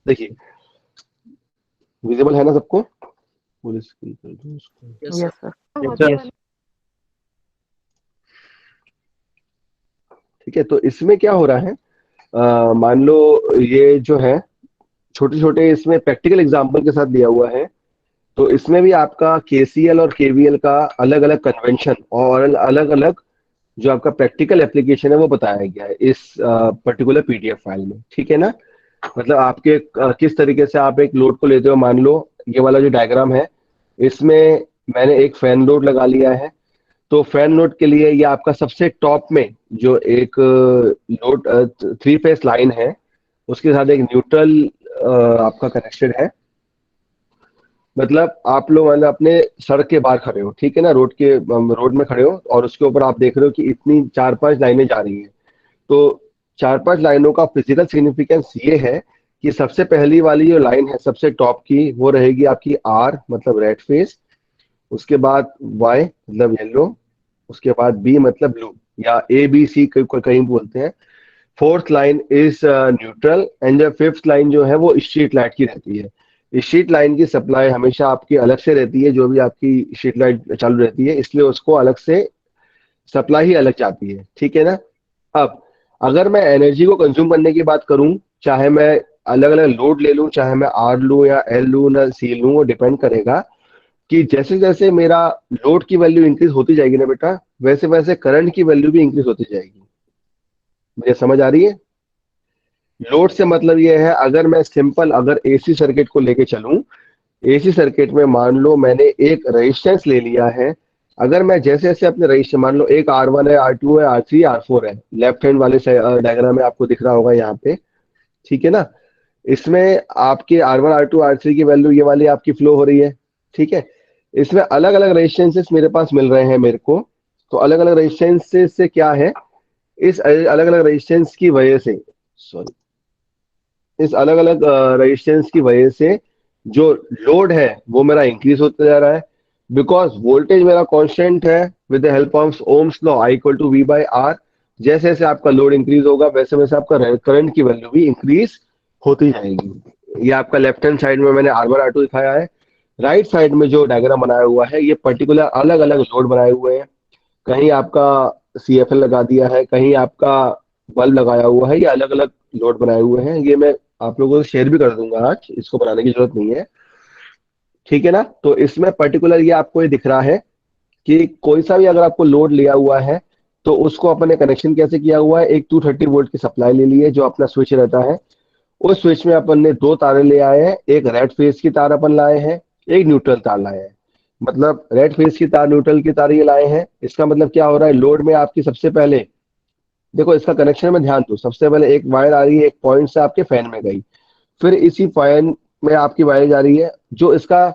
देखिए, विजिबल है ना सबको? फुल स्क्रीन कर दूं उसको। Yes sir. ठीक है, तो इसमें क्या हो रहा है, मान लो ये जो है छोटे छोटे इसमें प्रैक्टिकल एग्जांपल के साथ दिया हुआ है। तो इसमें भी आपका KCL और KVL का अलग अलग कन्वेंशन और अलग अलग जो आपका प्रैक्टिकल एप्लीकेशन है वो बताया गया है इस पर्टिकुलर PDF फाइल में। ठीक है ना, मतलब आपके किस तरीके से आप एक लोड को लेते हो। मान लो ये वाला जो डायग्राम है, इसमें मैंने एक फैन लोड लगा लिया है। तो फैन लोड के लिए ये आपका सबसे टॉप में जो एक लोड 3 फेस लाइन है, उसके साथ एक न्यूट्रल आपका कनेक्शन है। मतलब आप लोग मतलब अपने सड़क के बाहर खड़े हो, ठीक है ना, रोड में खड़े हो, और उसके ऊपर आप देख रहे हो कि इतनी 4-5 लाइनें जा रही हैं। तो 4-5 लाइनों का फिजिकल सिग्निफिकेंस ये है कि सबसे पहली वाली जो लाइन है सबसे टॉप की, वो रहेगी आपकी R मतलब रेड फेस, उसके बाद Y मतलब येलो, उसके बाद B मतलब ब्लू, या ABC कहीं बोलते हैं। 4th line is neutral, and जो 5th लाइन जो है वो स्ट्रीट लाइट की रहती है। स्ट्रीट लाइन की सप्लाई हमेशा आपकी अलग से रहती है, जो भी आपकी स्ट्रीट लाइट चालू रहती है, इसलिए उसको अलग से सप्लाई ही अलग जाती है। ठीक है ना। अब अगर मैं एनर्जी को कंज्यूम करने की बात करूं, चाहे मैं अलग अलग लोड ले लूं, चाहे मैं R लूं या L लूं ना C लूं, वो डिपेंड करेगा कि जैसे जैसे मेरा लोड की वैल्यू इंक्रीज होती जाएगी ना बेटा, वैसे वैसे करंट की वैल्यू भी इंक्रीज होती जाएगी। मुझे समझ आ रही है? लोड से मतलब ये है, अगर मैं सिंपल अगर AC सर्किट को लेके चलूं, AC सर्किट में मान लो मैंने एक रेजिस्टेंस ले लिया है। अगर मैं जैसे जैसे अपने रजिस्टर, मान लो एक R1 है, R2 है, R3, R4 है, लेफ्ट हैंड वाले डायग्राम में आपको दिख रहा होगा यहाँ पे। ठीक है ना, इसमें आपके R1, R2, R3 की वैल्यू ये वाली आपकी फ्लो हो रही है। ठीक है, इसमें अलग अलग रेजिस्टेंसेस मेरे पास मिल रहे हैं मेरे को। तो अलग अलग रेजिस्टेंसेस से क्या है, इस अलग अलग रेजिस्टेंस की वजह से, सॉरी, इस अलग अलग रेजिस्टेंस की वजह से जो लोड है वो मेरा इंक्रीज होता जा रहा है, बिकॉज वोल्टेज मेरा कांस्टेंट है। With the help of Ohm's law I equal to V/R, जैसे जैसे आपका लोड इंक्रीज होगा वैसे वैसे आपका करंट की वैल्यू भी इंक्रीज होती जाएगी। ये आपका लेफ्ट हैंड साइड में मैंने R1 R2 दिखाया है। राइट साइड में जो डायग्राम बनाया हुआ है ये पर्टिकुलर अलग अलग लोड बनाए हुए हैं। कहीं आपका CFL लगा दिया है, कहीं आपका बल्ब लगाया हुआ है, ये अलग अलग लोड बनाए हुए हैं। ये मैं आप लोगों को शेयर भी कर दूंगा, आज इसको बनाने की जरूरत नहीं है, ठीक है ना। तो इसमें पर्टिकुलर ये आपको ये दिख रहा है कि कोई सा भी अगर आपको लोड लिया हुआ है तो उसको अपने कनेक्शन कैसे किया हुआ है। एक 230 वोल्ट की सप्लाई ले ली है जो अपना स्विच रहता है, उस स्विच में अपन ने दो तारे ले आए हैं, एक रेड फेज की तार अपन लाए हैं, एक न्यूट्रल तार लाए हैं। मतलब रेड फेज की तार, न्यूट्रल की तार ये लाए हैं। इसका मतलब क्या हो रहा है, लोड में आपकी सबसे पहले देखो इसका कनेक्शन में ध्यान दो, सबसे पहले एक वायर आ रही है एक पॉइंट से आपके फैन में गई, फिर इसी फैन में आपकी वायर जा रही है। जो इसका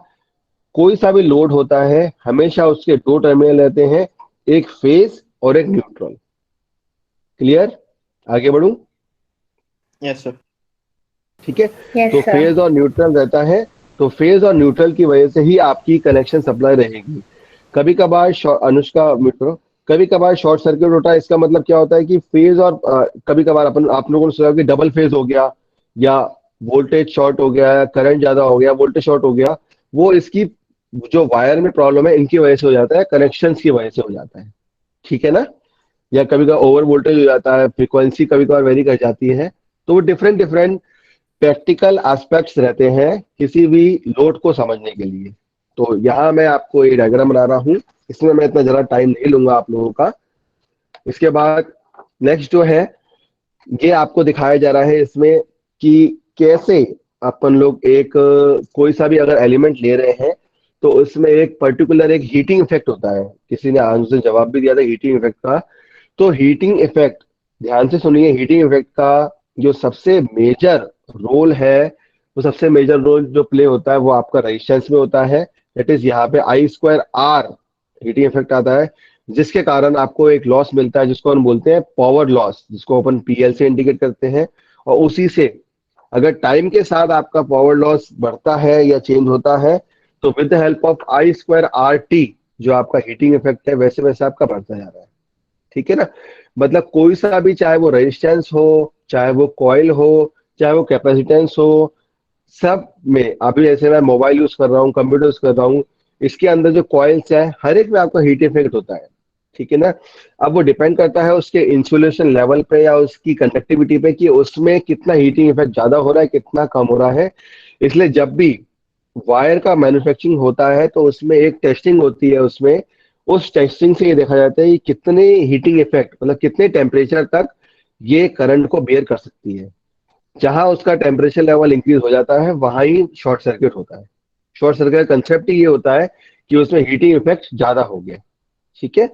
कोई सा भी लोड होता है हमेशा उसके दो टर्मिनल रहते हैं, एक फेज और एक न्यूट्रल। क्लियर, आगे बढ़ूं? Yes sir. ठीक है, तो फेज और न्यूट्रल रहता है, तो फेज और न्यूट्रल की वजह से ही आपकी कनेक्शन सप्लाई रहेगी। कभी कभार अनुष्का मित्रों, कभी कभार शॉर्ट सर्किट होता है। इसका मतलब क्या होता है कि फेज और कभी कभार अपन आप लोगों ने सुना कि डबल फेज हो गया, या वोल्टेज शॉर्ट हो गया, या करंट ज्यादा हो गया, वोल्टेज शॉर्ट हो गया। वो इसकी जो वायर में प्रॉब्लम है इनकी वजह से हो जाता है, कनेक्शंस की वजह से हो जाता है, ठीक है ना। या कभी कभार ओवर वोल्टेज हो जाता है, फ्रीक्वेंसी कभी कभार वेरी कर जाती है। तो वो डिफरेंट डिफरेंट प्रैक्टिकल एस्पेक्ट्स रहते हैं किसी भी लोड को समझने के लिए। तो यहाँ मैं आपको ये डायग्राम बना रहा हूँ, इसमें मैं इतना ज़्यादा टाइम नहीं लूंगा आप लोगों का। इसके बाद नेक्स्ट जो है ये आपको दिखाया जा रहा है इसमें कि कैसे अपन लोग एक कोई सा भी अगर एलिमेंट ले रहे हैं तो उसमें एक पर्टिकुलर एक हीटिंग इफेक्ट होता है। किसी ने आंसर जवाब भी दिया था हीटिंग इफेक्ट का। तो हीटिंग इफेक्ट, ध्यान से सुनिए, हीटिंग इफेक्ट का जो सबसे मेजर रोल है, वो सबसे मेजर रोल जो प्ले होता है वो आपका रेजिस्टेंस में होता है। दैट इज यहाँ पे I²R हीटिंग इफेक्ट आता है, जिसके कारण आपको एक लॉस मिलता है जिसको हम बोलते हैं पावर लॉस, जिसको अपन PL से इंडिकेट करते हैं। और उसी से अगर टाइम के साथ आपका पावर लॉस बढ़ता है या चेंज होता है तो with the help of I²RT जो आपका हीटिंग इफेक्ट है वैसे वैसे आपका बढ़ता जा रहा है, ठीक है ना। मतलब कोई सा भी, चाहे वो रेजिस्टेंस हो, चाहे वो कॉइल हो, चाहे वो कैपेसिटेंस हो, सब में अभी जैसे मैं मोबाइल यूज कर रहा हूँ, कंप्यूटर यूज कर रहा हूँ, इसके अंदर जो कॉइल्स है हर एक में आपका हीट इफेक्ट होता है, ठीक है ना। अब वो डिपेंड करता है उसके इंसुलेशन लेवल पे या उसकी कंडक्टिविटी पे कि उसमें कितना हीटिंग इफेक्ट ज्यादा हो रहा है कितना कम हो रहा है। इसलिए जब भी वायर का मैन्युफैक्चरिंग होता है तो उसमें एक टेस्टिंग होती है, उसमें उस टेस्टिंग से ये देखा जाता है कि कितने हीटिंग इफेक्ट, मतलब कितने टेम्परेचर तक ये करंट को बेयर कर सकती है। जहां उसका टेम्परेचर लेवल इंक्रीज हो जाता है वहां ही शॉर्ट सर्किट होता है। शॉर्ट सर्किट का कंसेप्ट ही ये होता है कि उसमें हीटिंग इफेक्ट ज्यादा हो गया, ठीक है।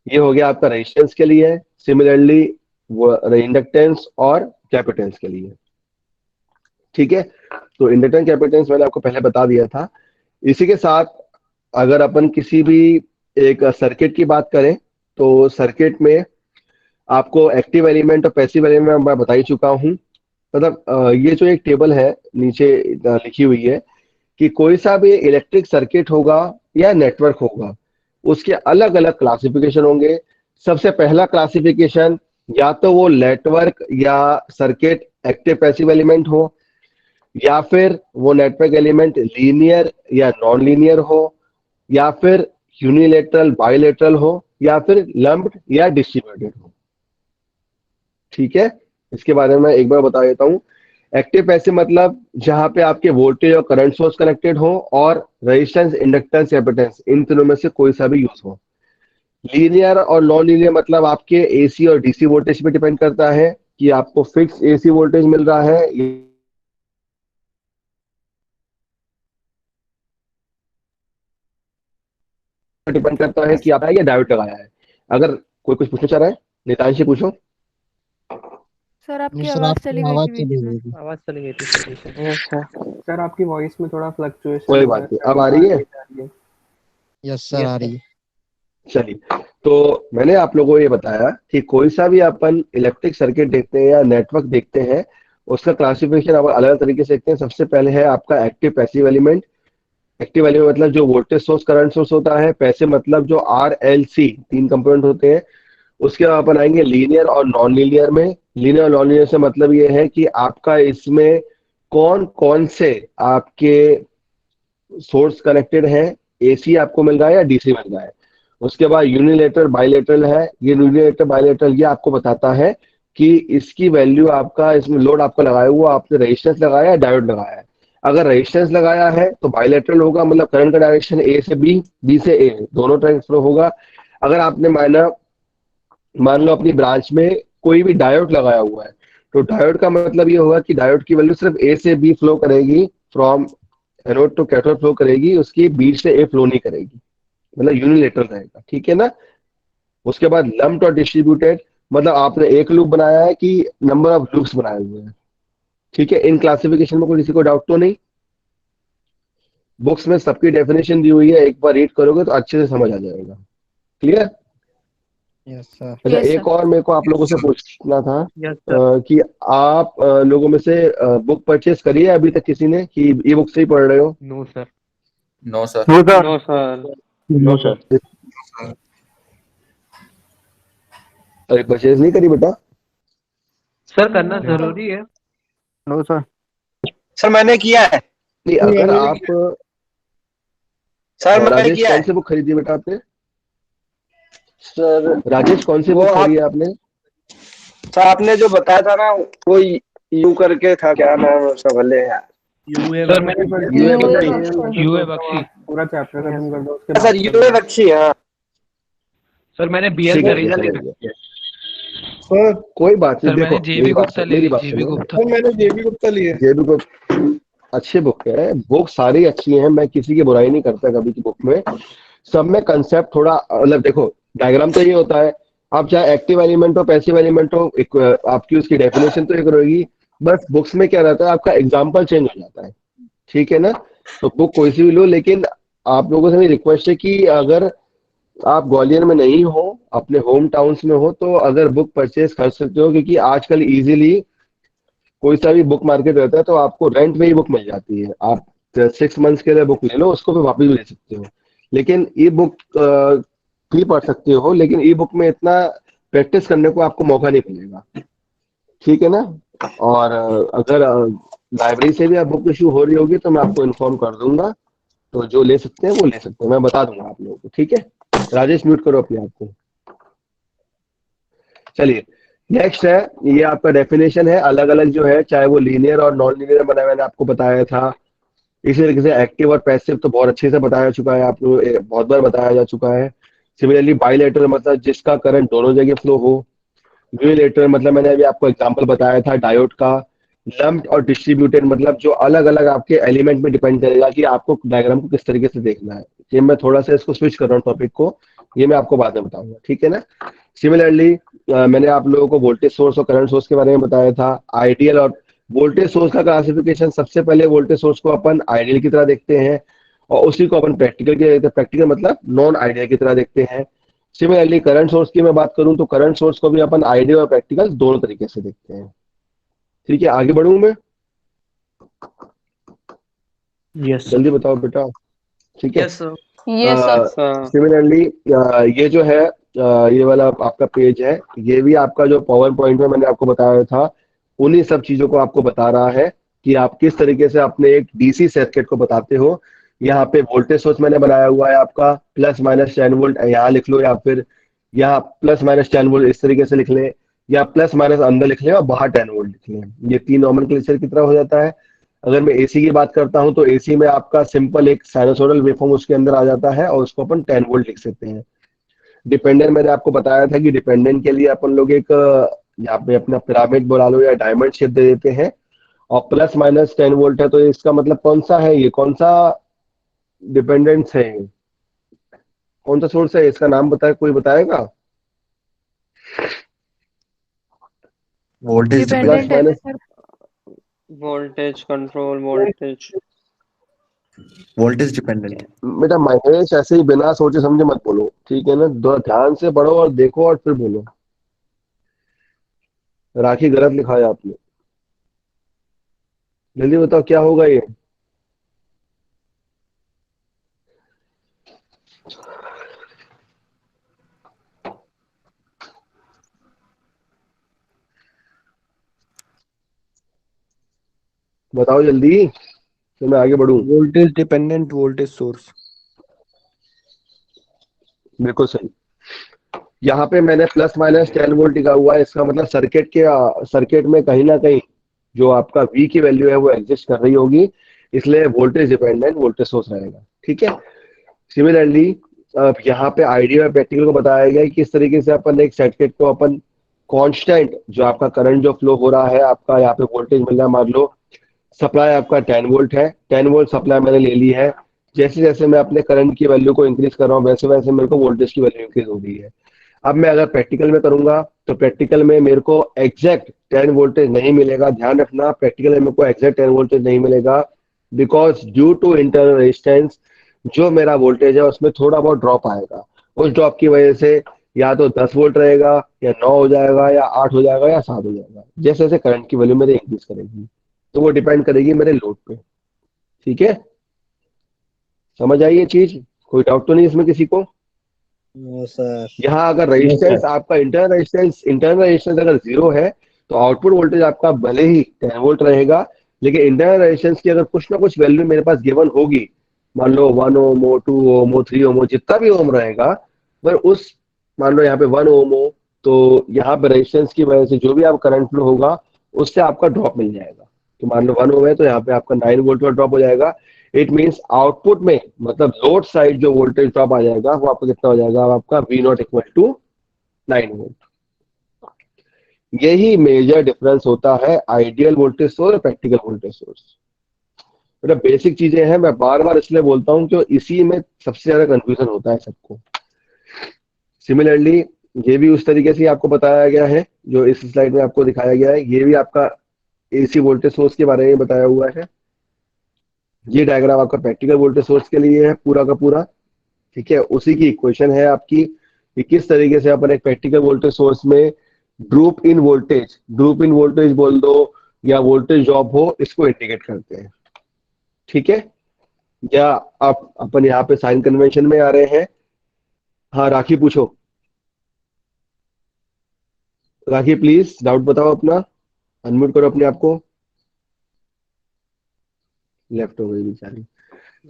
ये हो गया आपका रेजिस्टेंस के लिए, सिमिलरली वो इंडक्टेंस और कैपेसिटेंस के लिए, ठीक है। तो इंडक्टेंस कैपेसिटेंस मैंने आपको पहले बता दिया था। इसी के साथ अगर अपन किसी भी एक सर्किट की बात करें तो सर्किट में आपको एक्टिव एलिमेंट और पैसिव एलिमेंट मैं बता ही चुका हूँ। मतलब ये जो एक टेबल है नीचे लिखी हुई है कि कोई सा भी इलेक्ट्रिक सर्किट होगा या नेटवर्क होगा उसके अलग अलग क्लासिफिकेशन होंगे। सबसे पहला क्लासिफिकेशन, या तो वो नेटवर्क या सर्किट एक्टिव पैसिव एलिमेंट हो, या फिर वो नेटवर्क एलिमेंट लीनियर या नॉन लीनियर हो, या फिर यूनिलेटरल बाइलेटरल हो, या फिर लम्प्ड या डिस्ट्रीब्यूटेड हो, ठीक है। इसके बारे में एक बार बता देता हूँ। एक्टिव पैसिव मतलब जहां पे आपके वोल्टेज और करंट सोर्स कनेक्टेड हो और रेजिस्टेंस, इंडक्टेंस, कैपेसिटेंस इन तीनों में से कोई सा भी यूज हो। लीनियर और नॉन लीनियर मतलब आपके AC और DC वोल्टेज पे डिपेंड करता है कि आपको फिक्स AC वोल्टेज मिल रहा है, डिपेंड करता है कि आपने ये डायोड लगाया है। अगर कोई कुछ पूछना चाह रहा है, नितांश जी पूछो। सर आपकी सर आवाज आपकी चली गई आवाज थी बीच चली में। गई थी। आवाज चली गई थी सर बीच में। Yes sir. सर आपकी वॉइस में थोड़ा फ्लक्चुएशन कोई हो बात रहा नहीं, है, अब आ रही है। यस सर आ रही है। चलिए, तो मैंने आप लोगों को ये बताया कि कोई सा भी अपन इलेक्ट्रिक सर्किट देखते हैं या नेटवर्क देखते हैं उसका क्लासिफिकेशन आप अलग अलग तरीके से देखते हैं। सबसे पहले है आपका active passive element. Active element मतलब जो वोल्टेज सोर्स करंट सोर्स होता है, पैसिव मतलब जो RLC तीन कंपोनेंट होते हैं। उसके बाद अपन आएंगे लीनियर और नॉन लीनियर में। लीनियर और नॉन लीनियर से मतलब ये है कि आपका इसमें कौन कौन से आपके सोर्स कनेक्टेड है, एसी आपको मिल रहा है या डीसी मिल रहा है। उसके बाद यूनिलेटरल बाइलेटरल है, ये यूनिलेटरल बाइलेटरल ये आपको बताता है कि इसकी वैल्यू आपका, इसमें लोड आपका लगाया हुआ, आपने रेजिस्टेंस लगाया है, डायोड लगाया है। अगर रेजिस्टेंस लगाया है तो बाइलेटरल होगा, मतलब करंट का डायरेक्शन ए से बी, बी से ए, दोनों ट्रांसफर होगा। अगर आपने मान लो अपनी ब्रांच में कोई भी डायोड लगाया हुआ है, तो डायोड का मतलब ये होगा कि डायोड की वैल्यू सिर्फ ए से बी फ्लो करेगी, from anode to cathode flow करेगी, उसकी बी से ए फ्लो नहीं करेगी, मतलब यूनिलेटरल रहेगा, ठीक है ना। उसके बाद लम्प्ड और डिस्ट्रीब्यूटेड, मतलब आपने एक लूप बनाया है कि नंबर ऑफ लूप्स बनाए हुए हैं, ठीक है। इन क्लासिफिकेशन में कोई किसी को डाउट तो नहीं? बुक्स में सबकी डेफिनेशन दी हुई है, एक बार रीड करोगे तो अच्छे से समझ आ जाएगा। क्लियर? Yes sir. अच्छा, यस एक सर। और मेरे को आप लोगों से पूछना था यस सर। कि आप लोगों में से बुक परचेस करी है अभी तक किसी ने, कि ई बुक से ही पढ़ रहे हो? No sir. No sir. No sir. No sir. अरे परचेज नहीं करी बेटा? सर करना जरूरी है। No sir. सर मैंने किया है। नहीं, अगर आप सर मैंने राजेश किया कौन है। सी बुक खरीदी है बेटा आपने? सर राजेश कौन सी वो बुक आप खरीदी है आपने? सर आपने जो बताया था ना, वो यू करके था, क्या नाम है उसका, भले यार। सर मैंने यूए यूए बख्शी? बख्शी। पूरा चैप्टर खत्म कर दो उसके सर बाद यूए बख्शी, हाँ। सर मैंने बीएल ठीक है, खरीदा समझ लेकिन गया। सर कोई बात नहीं, सर मैंने देखो जेबी मेरी बात गुप्ता ले मेरी ली, बात जेबी सुनो। गुप्ता। मैंने जेबी गुप्ता ली है। जेबी गुप्ता अच्छी बुक है, बुक सारी अच्छी है, मैं किसी की बुराई नहीं करता कभी की बुक में। सब में कंसेप्ट थोड़ा मतलब, देखो डायग्राम तो ये होता है, आप चाहे एक्टिव एलिमेंट हो पैसिव एलिमेंट हो, आपकी उसकी डेफिनेशन तो एक रहेगी। बस बुक्स में क्या रहता है, आपका एग्जाम्पल चेंज हो जाता है, ठीक है ना। तो बुक कोई सी भी लो, लेकिन आप लोगों से मेरी रिक्वेस्ट है कि अगर आप ग्वालियर में नहीं हो, अपने होम टाउन्स में हो, तो अगर बुक परचेज कर सकते हो, क्योंकि आजकल इजीली कोई सा भी बुक मार्केट रहता है तो आपको रेंट में ही बुक मिल जाती है। आप 6 मंथ्स के लिए बुक ले लो, उसको फिर वापस भी ले सकते हो। लेकिन ई बुक भी पढ़ सकते हो, लेकिन ई बुक में इतना प्रैक्टिस करने को आपको मौका नहीं मिलेगा, ठीक है ना। और अगर लाइब्रेरी से भी आप बुक इशू हो रही होगी तो मैं आपको इन्फॉर्म कर दूंगा, तो जो ले सकते हैं वो ले सकते हैं, मैं बता दूंगा आप लोगों को, ठीक है। राजेश म्यूट करो अपने आप को। चलिए, नेक्स्ट है, ये आपका डेफिनेशन है, अलग अलग जो है, चाहे वो लीनियर और नॉन लीनियर बनाया, मैंने आपको बताया था। इसी तरीके से एक्टिव और पैसिव तो बहुत अच्छे से बताया चुका है आपको, बहुत बार बताया जा चुका है। सिमिलरली बाइलेटरल मतलब जिसका करंट दोनों जगह फ्लो हो। यूनिलेटरल मतलब मैंने अभी आपको एग्जांपल बताया था डायोड का। लम्प्ड और डिस्ट्रीब्यूटेड मतलब जो अलग अलग आपके एलिमेंट में डिपेंड करेगा कि आपको डायग्राम को किस तरीके से देखना है। ये मैं थोड़ा सा इसको स्विच कर रहा हूँ टॉपिक को, ये मैं आपको बाद में बताऊंगा, ठीक है ना। सिमिलरली मैंने आप लोगों को वोल्टेज सोर्स और करंट सोर्स के बारे में बताया था। आइडियल और वोल्टेज सोर्स का क्लासिफिकेशन, सबसे पहले वोल्टेज सोर्स को अपन आइडियल की तरह देखते हैं, और उसी को अपन प्रैक्टिकल की देखते हैं, प्रैक्टिकल मतलब नॉन आइडियल की तरह देखते हैं। सिमिलरली करंट सोर्स की मैं बात करूं तो करंट सोर्स को भी अपन आइडियल और प्रैक्टिकल दोनों तरीके से देखते हैं, ठीक है। आगे बढ़ूं मैं? यस जल्दी बताओ बेटा, ठीक है। सर। Yes sir. सिमिलरली ये जो है ये वाला आपका पेज है, ये भी आपका जो पावर पॉइंट में मैंने आपको बताया था, उन्हीं सब चीजों को आपको बता रहा है कि आप किस तरीके से अपने एक डीसी सर्किट को बताते हो। यहाँ पे वोल्टेज सोर्स मैंने बनाया हुआ है आपका, +-10 वोल्ट यहाँ लिख लो, या फिर यहाँ +-10 वोल्ट इस तरीके से लिख लें, या प्लस माइनस अंदर लिख लें और बाहर 10 वोल्ट लिख लें। ये तीन नॉमेनक्लेचर की तरह हो जाता है। अगर मैं एसी की बात करता हूं तो एसी में आपका सिंपल एक साइनसोइडल वेवफॉर्म उसके अंदर आ जाता है, और उसको अपन 10 वोल्ट लिख सकते हैं। डिपेंडेंट मैंने आपको बताया था कि डिपेंडेंट के लिए अपन लोग एक यहाँ पे अपना पिरामिड बुला लो या डायमंड शेप दे देते हैं, और +-10 वोल्ट है तो इसका मतलब कौन सा है, ये कौन सा डिपेंडेंस है, ये कौन सा सोर्स है, इसका नाम बताए, कोई बताएगा? वोल्टेज प्लस डिपेंडेंट है minus, sir. Voltage control voltage. Voltage dependent. बेटा महेश ऐसे ही बिना सोचे समझे मत बोलो, ठीक है ना, ध्यान से पढ़ो और देखो और फिर बोलो। राखी गलत लिखा है आपने, जल्दी बताओ क्या होगा ये। बताओ जल्दी। फिर मैं आगे बढ़ूं? Voltage dependent voltage source. बिल्कुल सही। यहाँ पे मैंने +-10 वोल्ट लिखा हुआ है, इसका मतलब सर्किट में कहीं ना कहीं जो आपका V की वैल्यू है वो एग्जिस्ट कर रही होगी, इसलिए वोल्टेज डिपेंडेंट वोल्टेज सोर्स रहेगा। ठीक है। सिमिलरली अब यहाँ पे आइडिया और प्रैक्टिकल को बताया गया है कि किस तरीके से अपन एक सर्किट को अपन कांस्टेंट जो आपका करंट जो फ्लो हो रहा है, आपका यहाँ पे वोल्टेज मिल रहा है, मान लो सप्लाई आपका 10 वोल्ट है, 10 वोल्ट सप्लाई मैंने ले ली है। जैसे जैसे मैं अपने करंट की वैल्यू को इंक्रीज कर रहा हूँ वैसे वैसे मेरे को वोल्टेज की वैल्यू इंक्रीज हो रही है। अब मैं अगर प्रैक्टिकल में करूंगा तो प्रैक्टिकल में मेरे को एग्जैक्ट 10 वोल्टेज नहीं मिलेगा। ध्यान रखना, प्रैक्टिकल में मेरे को एग्जैक्ट 10 वोल्टेज नहीं मिलेगा, because due to internal resistance जो मेरा वोल्टेज है उसमें थोड़ा बहुत ड्रॉप आएगा। उस ड्रॉप की वजह से या तो 10 वोल्ट रहेगा, या 9 हो जाएगा, या 8 हो जाएगा, या 7 हो जाएगा, जैसे जैसे करंट की वैल्यू मेरी इंक्रीज करेगी। तो वो डिपेंड करेगी मेरे लोड पे। ठीक है, समझ आई ये चीज? कोई डाउट तो नहीं इसमें किसी को? No sir. यहाँ अगर रेजिस्टेंस आपका इंटरनल रेजिस्टेंस अगर 0 है तो आउटपुट वोल्टेज आपका भले ही 10 वोल्ट रहेगा, लेकिन इंटरनल रेजिस्टेंस की अगर कुछ ना कुछ वैल्यू मेरे पास गिवन होगी, मान लो 1 ओम हो, 2 ओम हो, 3 ओम हो, जितना भी ओम रहेगा, पर उस मान लो यहाँ पे 1 ओम हो तो यहाँ पे रेजिस्टेंस की वजह से जो भी आप करंट फ्लो होगा उससे आपका ड्रॉप मिल जाएगा। तो मान लो 1 ओम है तो यहाँ पे आपका 9 वोल्ट का ड्रॉप हो जाएगा। इट मीन्स आउटपुट में मतलब लोड साइड जो वोल्टेज ड्रॉप आ जाएगा वो आपका कितना हो जाएगा? आपका V0 इक्वल टू 9 वोल्ट। यही मेजर डिफरेंस होता है आइडियल वोल्टेज सोर्स और प्रैक्टिकल वोल्टेज सोर्स। मतलब बेसिक चीजें हैं, मैं बार बार इसलिए बोलता हूँ कि इसी में सबसे ज्यादा कंफ्यूजन होता है सबको। सिमिलरली ये भी उस तरीके से आपको बताया गया है जो इस स्लाइड में आपको दिखाया गया है। ये भी आपका AC वोल्टेज सोर्स के बारे में बताया हुआ है। ये डायग्राम आपका प्रैक्टिकल वोल्टेज सोर्स के लिए है पूरा का पूरा। ठीक है, उसी की इक्वेशन है आपकी कि किस तरीके से अपन एक प्रैक्टिकल वोल्टेज सोर्स में ड्रॉप इन वोल्टेज बोल दो या वोल्टेज ड्रॉप हो, इसको इंडिकेट करते हैं। ठीक है, या आप अपन यहाँ पे साइन कन्वेंशन में आ रहे हैं। हाँ राखी पूछो, राखी प्लीज डाउट बताओ अपना, अनम्यूट करो अपने आप को। लेफ्ट हो गई बेचारी।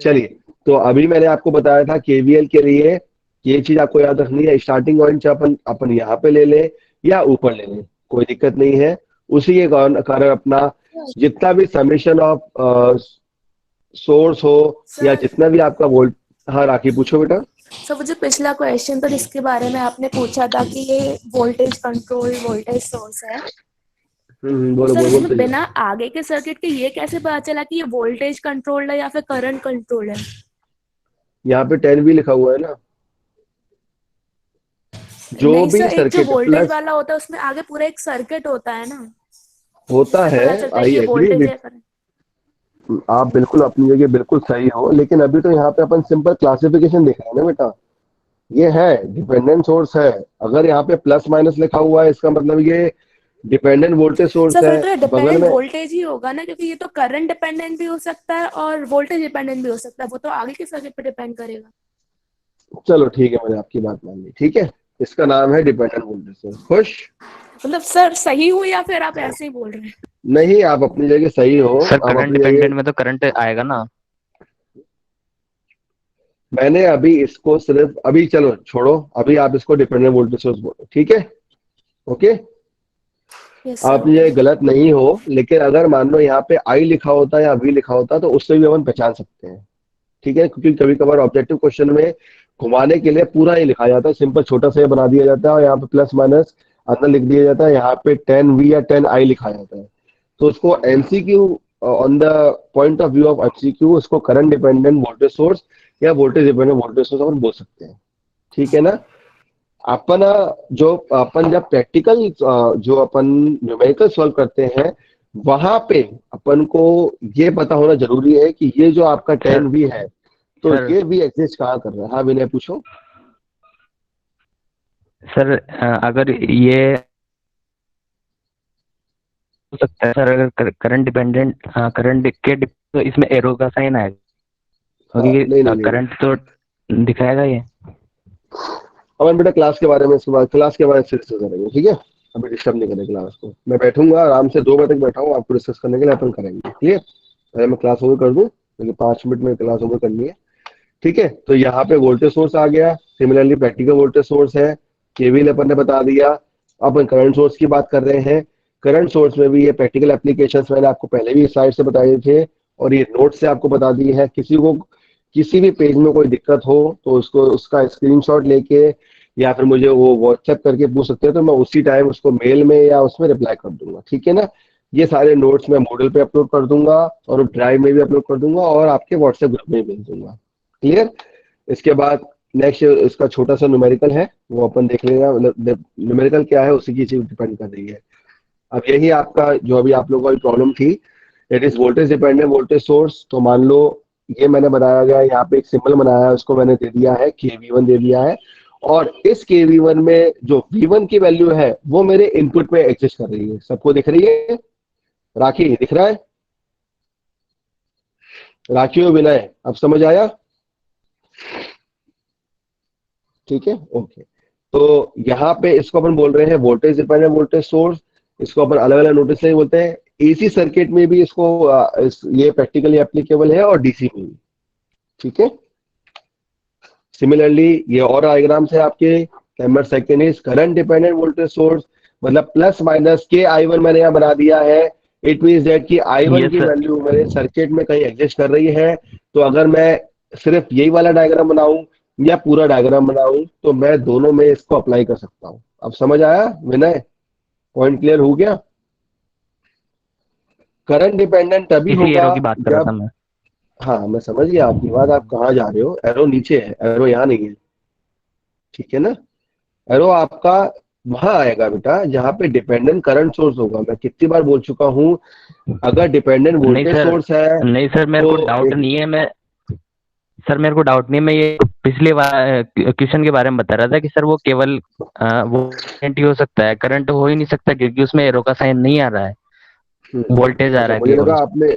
चलिए, तो अभी मैंने आपको बताया था KVL के लिए ये चीज आपको याद रखनी है। स्टार्टिंग पॉइंट अपन यहाँ पे ले लें या ऊपर ले लें, कोई दिक्कत नहीं है। उसी के कारण अपना जितना भी समेशन ऑफ सोर्स हो या जितना भी आपका वोल्ट। हाँ राखी पूछो बेटा। सर वो जो पिछला क्वेश्चन था जिसके बारे में आपने पूछा था कि ये वोल्टेज कंट्रोल वोल्टेज सोर्स है, बोलो सर बोलो इसमें बिना आगे के सर्किट के ये कैसे पता चला कि ये वोल्टेज कंट्रोल है या फिर करंट कंट्रोल है? यहाँ पे 10 भी लिखा हुआ है ना। जो नहीं भी सर, एक जो सर्किट वोल्टेज प्लस वाला होता है उसमें आगे पूरा एक सर्किट होता है ना, होता है, पता चलता है कि आई ये एग्री वोल्टेज विथ, है करंट। आप बिल्कुल अपनी जगह बिल्कुल सही हो, लेकिन अभी तो यहाँ पे अपन सिंपल क्लासिफिकेशन देख रहे हैं ना बेटा। ये है डिपेंडेंट सोर्स है, अगर यहाँ पे प्लस माइनस लिखा हुआ है इसका मतलब ये डिपेंडेंट वोल्टेज सोर्स सर है। फिर तो ये बगल डिपेंडेंट में वोल्टेज ही होगा ना, क्योंकि ये तो करंट डिपेंडेंट भी हो सकता है और वोल्टेज डिपेंडेंट भी हो सकता है, वो तो आगे के सर्किट पे डिपेंड करेगा। चलो ठीक है, मैंने आपकी बात मान ली। ठीक है, इसका नाम है डिपेंडेंट वोल्टेज सोर्स। खुश? मतलब सर सही हूँ या फिर आप ऐसे ही बोल रहे हैं? नहीं, आप अपनी जगह सही हो। सर आप करंट अपनी डिपेंडेंट जगह, में तो करंट आएगा ना। मैंने अभी इसको सिर्फ अभी, चलो छोड़ो, अभी आप इसको डिपेंडेंट वोल्टेज सोर्स बोलो। ठीक है, ओके। यस आप सर, ये गलत नहीं हो, लेकिन अगर मान लो यहाँ पे I लिखा होता या V लिखा होता तो उससे भी अपन पहचान सकते हैं। ठीक है, क्योंकि कभी कभार ऑब्जेक्टिव क्वेश्चन में घुमाने के लिए पूरा ही लिखा जाता है, सिंपल छोटा सा बना दिया जाता है और यहाँ पे प्लस माइनस अंदर लिख दिया जाता है, यहाँ पे 10V या 10I लिखा जाता है। तो उसको MCQ, on the point of view of MCQ, उसको करंट डिपेंडेंट वोल्टेज सोर्स या वोल्टेज डिपेंडेंट वोल्टेज सोर्स अपन बोल सकते हैं। ठीक है ना। अपन जब प्रैक्टिकल जो अपन न्यूमेरिकल सॉल्व करते हैं वहां पे अपन को ये पता होना जरूरी है कि ये जो आपका 10V है तो सर, ये V एग्जिस्ट कहाँ कर रहा है। हाँ विनय पूछो। सर अगर ये हो सकता है सर, अगर करंट डिपेंडेंट करंट के तो इसमें एरो का साइन आएगा, क्योंकि नहीं करंट तो दिखाएगा ये। अपन बेटा क्लास के बारे में क्लास के बारे में डिस्कस करेंगे। ठीक है, अभी डिस्टर्ब नहीं करेंगे क्लास को। मैं बैठूंगा आराम से 2 बजे तक बैठा हूँ आपको डिस्कस करने के लिए, अपन करेंगे। क्लियर? पहले मैं क्लास ओवर कर दूं क्योंकि 5 मिनट में क्लास ओवर करनी है। ठीक है, तो यहाँ पे वोल्टेज सोर्स आ गया। सिमिलरली प्रैक्टिकल वोल्टेज सोर्स है, केवीएल अपन ने बता दिया। अपन करंट सोर्स की बात कर रहे हैं। करंट सोर्स में भी ये प्रैक्टिकल एप्लीकेशंस मैंने आपको पहले भी स्लाइड से बताए थे और ये नोट से आपको बता दी है। किसी को किसी भी पेज में कोई दिक्कत हो तो उसको उसका स्क्रीनशॉट लेके या फिर मुझे वो व्हाट्सएप करके पूछ सकते हैं, तो मैं उसी टाइम उसको मेल में या उसमें रिप्लाई कर दूंगा। ठीक है ना। ये सारे नोट्स मैं मूडल पे अपलोड कर दूंगा और ड्राइव में भी अपलोड कर दूंगा और आपके व्हाट्सएप ग्रुप में भी भेज दूंगा। क्लियर। इसके बाद नेक्स्ट इसका छोटा सा न्यूमेरिकल है, वो अपन देख लेना। न्यूमेरिकल क्या है उसी की चीज डिपेंड कर रही है। अब यही आपका जो अभी आप लोगों की प्रॉब्लम थी, it is voltage dependent voltage source. तो मान लो ये मैंने बनाया गया, यहाँ पे एक सिंबल बनाया है, उसको मैंने दे दिया है KV1 दे दिया है और इस KV1 में जो V1 की वैल्यू है वो मेरे इनपुट में एग्जिस्ट कर रही है। सबको दिख रही है? राखी दिख रहा है? राखी और विनय, अब समझ आया? ठीक है, ओके। तो यहाँ पे इसको अपन बोल रहे हैं वोल्टेज डिपेंडेंट वोल्टेज सोर्स। इसको अपन अलग अलग नोटिस से बोलते हैं। एसी सर्किट में भी इसको ये प्रैक्टिकली एप्लीकेबल है और डीसी में भी। ठीक है। सिमिलरली ये और डायग्राम्स है आपके। Number second is current dependent voltage source, मतलब प्लस माइनस के I1 मैंने यहाँ बना दिया है। इट मीन्स दैट कि I1 Yes, की sir. वैल्यू मेरे सर्किट में कहीं एग्जिस्ट कर रही है। तो अगर मैं सिर्फ यही वाला डायग्राम बनाऊं या पूरा डायग्राम बनाऊं तो मैं दोनों में इसको अप्लाई कर सकता हूं। अब समझ आया विनय? पॉइंट क्लियर हो गया? करंट डिपेंडेंट तभी इसी होगा एरो की बात कर रहा जब, था मैं। हाँ मैं समझ गया आपकी बात। आप कहाँ जा रहे हो? एरो नीचे है, एरो यहाँ नहीं है। ठीक है ना। एरो आपका वहां आएगा बेटा जहां पे डिपेंडेंट करंट सोर्स होगा। मैं कितनी बार बोल चुका हूं, अगर डिपेंडेंट नहीं वोल्टेज सर, सोर्स है नहीं सर, मेरे को तो डाउट नहीं है। मेरे को डाउट नहीं है। मैं ये पिछले क्वेश्चन के बारे में बता रहा था कि सर वो केवल वो करंट ही हो सकता है, करंट हो ही नहीं सकता क्योंकि उसमें एरो का साइन नहीं आ रहा है, वोल्टेज आ रहा है मुझे लगा केवल। आपने,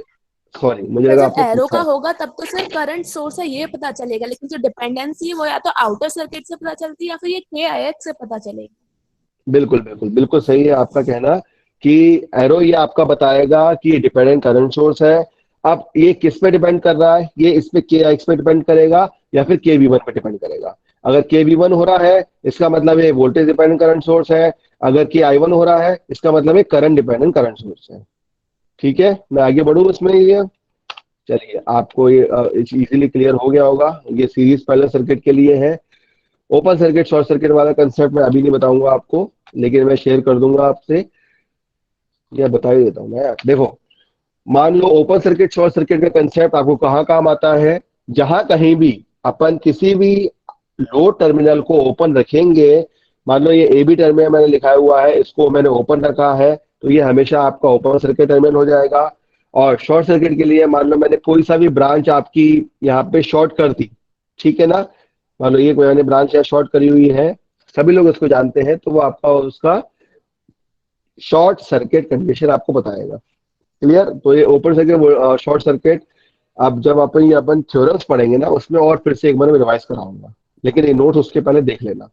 सॉरी मुझे पर लगा जब आपने एरो का पूछा। होगा तब तो सिर्फ करंट सोर्स है ये पता चलेगा, लेकिन जो डिपेंडेंसी है वो या तो आउटर सर्किट से पता चलती है या फिर ये KIX से पता चलेगी। बिल्कुल बिल्कुल बिल्कुल सही है आपका कहना कि एरो ये आपका बताएगा कि डिपेंडेंट करंट सोर्स है। अब ये किस पे डिपेंड कर रहा है? ये इस पे KIX पे डिपेंड करेगा या फिर KV1 पे डिपेंड करेगा। अगर KV1 हो रहा है इसका मतलब ये वोल्टेज डिपेंडेंट करंट सोर्स है। अगर KI1 हो रहा है इसका मतलब ये करंट डिपेंडेंट करंट सोर्स है। ठीक है, मैं आगे बढ़ूँ इसमें। ये चलिए आपको ये इजीली क्लियर हो गया होगा। ये सीरीज पैरेलल सर्किट के लिए है। ओपन सर्किट शॉर्ट सर्किट वाला कंसेप्ट मैं अभी नहीं बताऊंगा आपको, लेकिन मैं शेयर कर दूंगा आपसे। या बता ही देता हूँ मैं यार। देखो, मान लो ओपन सर्किट शॉर्ट सर्किट का कंसेप्ट आपको कहाँ काम आता है? जहां कहीं भी अपन किसी भी लोड टर्मिनल को ओपन रखेंगे, मान लो ये AB टर्मिनल मैंने लिखा हुआ है, इसको मैंने ओपन रखा है, तो ये हमेशा आपका ओपन सर्किट टर्मिनल हो जाएगा। और शॉर्ट सर्किट के लिए मान लो मैंने कोई सा भी ब्रांच आपकी यहाँ पे शॉर्ट कर दी, ठीक है ना। मान लो ये कोई मैंने ब्रांच यहाँ शॉर्ट करी हुई है, सभी लोग इसको जानते हैं, तो वो आपका उसका शॉर्ट सर्किट कंडीशन आपको बताएगा। क्लियर। तो ये ओपन सर्किट शॉर्ट सर्किट, अब जब अपन थ्योरम्स पढ़ेंगे ना उसमें और फिर से एक बार मैं रिवाइज कराऊंगा, लेकिन ये नोट्स उसके पहले देख लेना।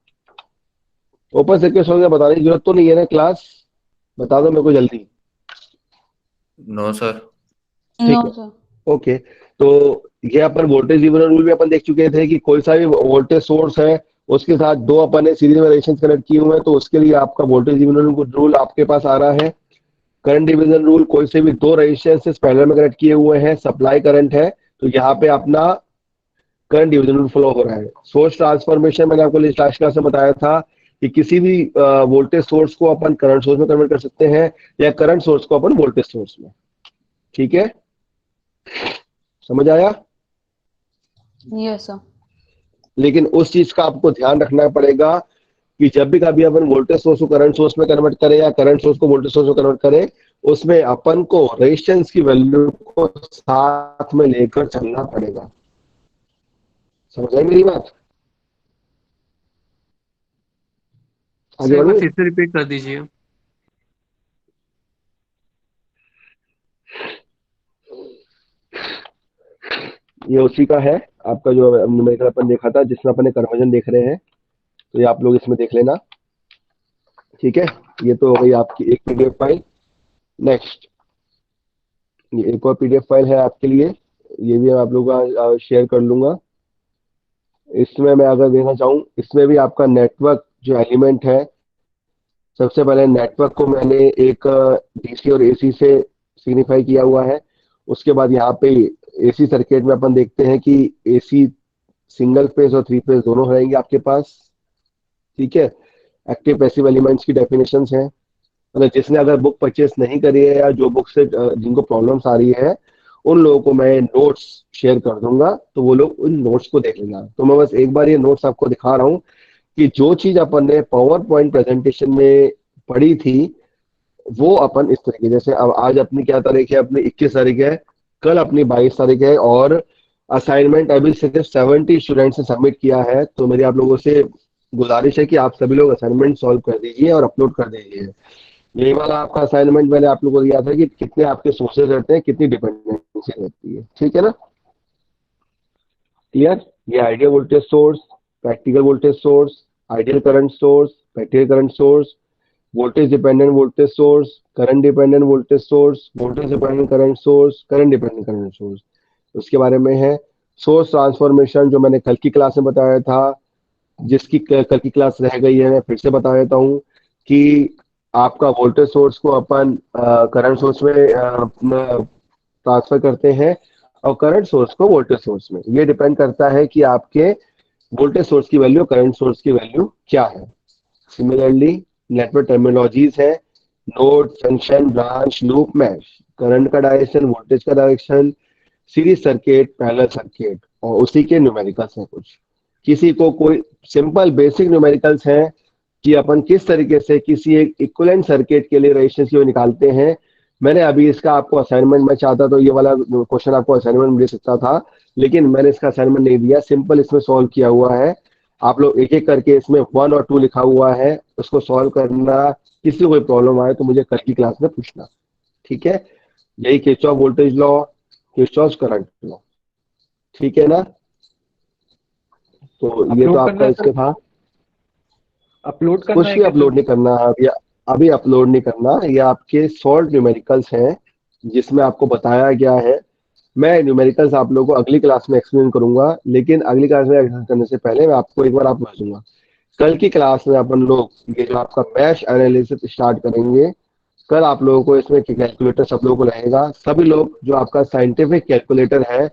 ओपन सर्किट शॉर्ट बताने की जरूरत तो नहीं है ना? क्लास बता दो मेरे को जल्दी। No sir. ठीक है, ओके। तो ये अपन वोल्टेज डिवीजन रूल भी अपन देख चुके थे कि कोई सा भी वोल्टेज सोर्स है उसके साथ दो अपन ने सीरीज में रेजिस्टेंस कनेक्ट किए हुए हैं, तो उसके लिए आपका वोल्टेज डिवीजन रूल आपके पास आ रहा है। करंट डिवीजन रूल, कोई से भी दो रेजिस्टेंसेस पैरेलल में कनेक्ट किए हुए हैं, सप्लाई करंट है, तो यहाँ पे अपना करंट डिवीजन रूल फ्लो हो रहा है। सोर्स ट्रांसफॉर्मेशन मैंने आपको लास्ट क्लास में बताया था कि किसी भी वोल्टेज सोर्स को अपन करंट सोर्स में कन्वर्ट कर सकते हैं या करंट सोर्स को अपन वोल्टेज सोर्स में। ठीक है, समझ आया? Yes sir. लेकिन उस चीज का आपको ध्यान रखना पड़ेगा कि जब भी कभी अपन वोल्टेज सोर्स को करंट सोर्स में कन्वर्ट करें या करंट सोर्स को वोल्टेज सोर्स में कन्वर्ट करें, उसमें अपन को रेजिस्टेंस की वैल्यू को साथ में लेकर चलना पड़ेगा। समझ आई मेरी बात? आगे बढ़ूं? फिर से रिपीट कर दीजिए। ये उसी का है आपका जो न्यूमेरिकल अपन देखा था जिसमें अपन कन्वर्जन देख रहे हैं, तो ये आप लोग इसमें देख लेना। ठीक है, ये तो हो गई आपकी एक PDF फाइल। नेक्स्ट ये एक और पीडीएफ फाइल है आपके लिए, ये भी मैं आप लोगों का शेयर कर लूंगा। इसमें मैं अगर देखना चाहूँ, इसमें भी आपका नेटवर्क जो एलिमेंट है, सबसे पहले नेटवर्क को मैंने एक डीसी और एसी से सिग्निफाई किया हुआ है। उसके बाद यहाँ पे एसी सर्किट में अपन देखते हैं कि एसी सिंगल फेज और 3 फेज दोनों रहेंगे आपके पास। ठीक है, एक्टिव पैसिव एलिमेंट्स की डेफिनेशंस हैं। मतलब जिसने अगर बुक परचेस नहीं करी है या जो बुक से जिनको प्रॉब्लम्स आ रही है, उन लोगों को मैं नोट्स शेयर कर दूंगा, तो वो लोग उन नोट्स को देख लेना। तो मैं बस एक बार ये नोट्स आपको दिखा रहा हूँ कि जो चीज अपन ने पावर पॉइंट प्रेजेंटेशन में पढ़ी थी, वो अपन इस तरीके, जैसे अब आज अपनी क्या तारीख है, अपनी 21 तारीख है, कल अपनी 22 तारीख है, और असाइनमेंट अभी सिर्फ 70 स्टूडेंट्स ने सबमिट किया है। तो मेरी आप लोगों से गुजारिश है कि आप सभी लोग असाइनमेंट सॉल्व कर दीजिए और अपलोड कर दीजिए। यही वाला आपका असाइनमेंट मैंने आप लोगों को दिया था कि कितने आपके सोर्सेज रहते हैं, कितनी डिपेंडेंसी रहती है। ठीक है ना, क्लियर? ये ideal voltage source, practical voltage source, ideal current source, practical current source, voltage dependent voltage source, current dependent voltage source, voltage dependent current source, current dependent current source, उसके बारे में है। सोर्स ट्रांसफॉर्मेशन जो मैंने कल की class में बताया था, जिसकी कल की क्लास रह गई है, मैं फिर से बता देता हूँ कि आपका वोल्टेज सोर्स को अपन करंट सोर्स में ट्रांसफर करते हैं और करंट सोर्स को वोल्टेज सोर्स में। ये डिपेंड करता है कि आपके वोल्टेज सोर्स की वैल्यू, करंट सोर्स की वैल्यू क्या है। सिमिलरली नेटवर्क टर्मिनोलॉजीज है, node, junction, branch, loop, mesh, current का डायरेक्शन, वोल्टेज का direction, series circuit, parallel circuit, और उसी के न्यूमेरिकल्स हैं कुछ। किसी को कोई सिंपल बेसिक न्यूमेरिकल्स हैं कि अपन किस तरीके से किसी एक इक्विवेलेंट सर्किट के लिए रेजिस्टेंस की निकालते हैं। मैंने अभी इसका आपको असाइनमेंट, मैं चाहता तो ये वाला क्वेश्चन आपको असाइनमेंट में दे सकता था, लेकिन मैंने इसका असाइनमेंट नहीं दिया, सिंपल इसमें सॉल्व किया हुआ है। आप लोग एक एक करके, इसमें 1 और 2 लिखा हुआ है, उसको सॉल्व करना। किसी को कोई प्रॉब्लम आए तो मुझे कल की क्लास में पूछना। ठीक है, यही Kirchhoff voltage law, Kirchhoff current law. ठीक है ना, तो ये तो आपका इसके था। अपलोड करना कुछ है भी क्या अपलोड नहीं करना अभी अपलोड नहीं करना। ये आपके सॉल्व न्यूमेरिकल्स हैं जिसमें आपको बताया गया है। मैं न्यूमेरिकल्स आप लोगों को अगली क्लास में एक्सप्लेन करूंगा, लेकिन अगली क्लास में एक्सप्लेन करने से पहले मैं आपको एक बार आप भेजूंगा। कल की क्लास में अपन लोग ये जो आपका मैश एनालिसिस स्टार्ट करेंगे। कल आप लोगों को इसमें कैलकुलेटर सब लोगों को रहेगा। सभी लोग जो आपका साइंटिफिक कैलकुलेटर है,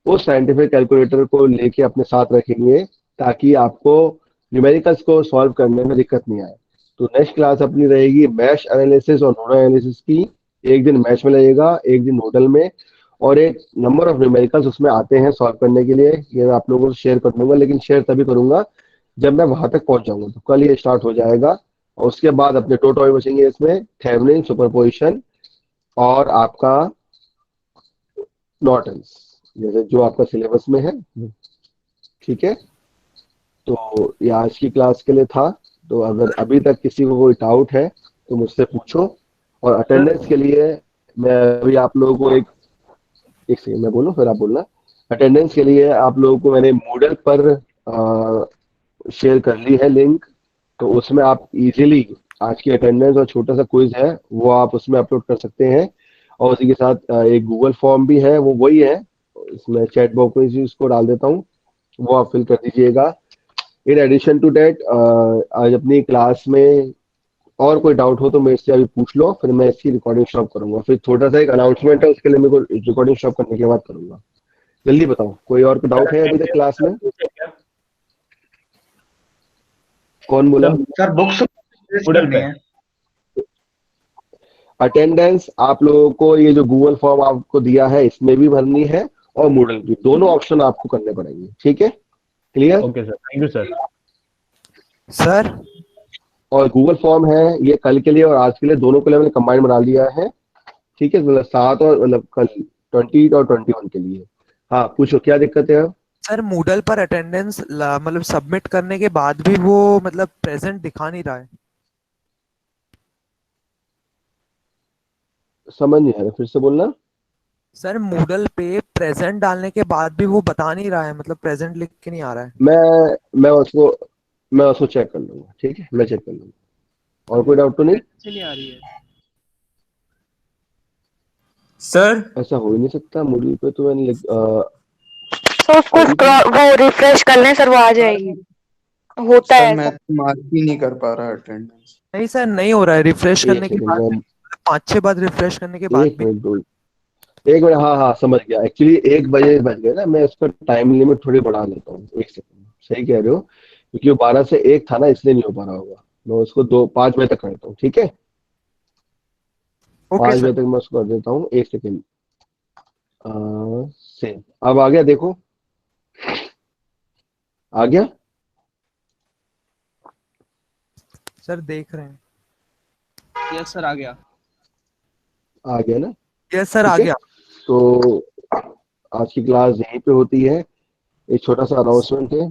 उस साइंटिफिक कैलकुलेटर को लेके अपने साथ रखेंगे, ताकि आपको न्यूमेरिकल्स को सॉल्व करने में दिक्कत नहीं आए। तो नेक्स्ट क्लास अपनी रहेगी मैश एनालिसिस और नोडल एनालिसिस की। एक दिन मैश में लगेगा, एक दिन नोडल में, और एक नंबर ऑफ न्यूमेरिकल्स उसमें आते हैं सॉल्व करने के लिए। ये मैं आप लोगों को शेयर कर दूंगा, लेकिन शेयर तभी करूंगा जब मैं वहां तक पहुंच जाऊंगा। तो कल ये स्टार्ट हो जाएगा, और उसके बाद अपने 2 टॉपिक बचेंगे इसमें, थेवेनिन, सुपरपोजिशन और आपका नॉर्टन्स, जैसे जो आपका सिलेबस में है। ठीक है, तो ये आज की क्लास के लिए था। तो अगर अभी तक किसी को कोई डाउट है तो मुझसे पूछो। और अटेंडेंस के लिए मैं अभी आप लोगों को एक सेकंड मैं बोलूं, फिर आप बोलना। अटेंडेंस के लिए आप लोगों को मैंने मूडल पर शेयर कर ली है लिंक, तो उसमें आप इजीली आज की अटेंडेंस और छोटा सा क्विज है वो आप उसमें अपलोड कर सकते हैं। और उसी के साथ एक गूगल फॉर्म भी है, वो वही है, इसमें चैट बॉक्स में उसको डाल देता हूँ, वो आप फिल कर दीजिएगा। इन एडिशन टू डेट, आज अपनी क्लास में और कोई डाउट हो तो मेरे से अभी पूछ लो, फिर मैं इसकी रिकॉर्डिंग स्टॉप करूंगा। फिर छोटा सा एक अनाउंसमेंट है, उसके लिए मेरे को रिकॉर्डिंग स्टॉप करने के बाद करूंगा। जल्दी बताओ, कोई और डाउट है अभी तक क्लास में? कौन बोला? सर बुक्स करनी है। अटेंडेंस आप लोगों को ये जो गूगल फॉर्म आपको दिया है इसमें भी भरनी है, और मूडल भी, दोनों ऑप्शन आपको करने पड़ेंगे। ठीक है, clear? Okay sir, thank you sir. Sir और गूगल फॉर्म है ये कल के लिए और आज के लिए, दोनों के लिए मैंने कंबाइन बना लिया है। ठीक है, मतलब 7 और मतलब कल 20 और 21 के लिए। हाँ पूछो, क्या दिक्कत है? सर मूडल पर अटेंडेंस मतलब सबमिट करने के बाद भी वो मतलब प्रेजेंट दिखा नहीं रहा है। समझ नहीं आ रहा, फिर से बोलना। सर मूडल पे प्रेजेंट डालने के बाद भी वो बता नहीं रहा है, मतलब प्रेजेंट लिख के नहीं आ रहा है। मैं उसको चेक कर लूंगा। ठीक है, मैं चेक कर लूंगा। और कोई डाउट तो नहीं? नहीं आ रही है। सर ऐसा हो ही नहीं सकता, मूडी पे तो मैंने सर उसको वो रिफ्रेश कर लें सर, वो आ जाएगी। होता है सर मैं ऐसा। मार्क ही नहीं कर पा रहा अटेंडेंस। नहीं सर, नहीं हो रहा है रिफ्रेश एक करने के सेकंड बाद, में 5-6 बार रिफ्रेश करने के बाद एक भी। मिनट दो, एक मिनट, हाँ हाँ समझ गया। एक्चुअली 1 बजे बज गए ना, मैं उसका टाइम लिमिट थोड़ी बढ़ा लेता हूँ। एक सेकंड, सही कह रहे हो, क्योंकि वो 12 से 1 था ना, इसलिए नहीं हो पा रहा होगा। मैं उसको 5 बजे तक करता हूँ, ठीक है? Okay 5 sir. बजे तक मैं उसको कर देता हूँ। एक सेकंड, सेम अब आ गया, देखो आ गया। सर देख रहे हैं। यस सर, आ गया। आ गया ना? यस सर, आ ठीक है, गया। तो आज की क्लास यहीं पे होती है। एक छोटा सा अनाउंसमेंट है।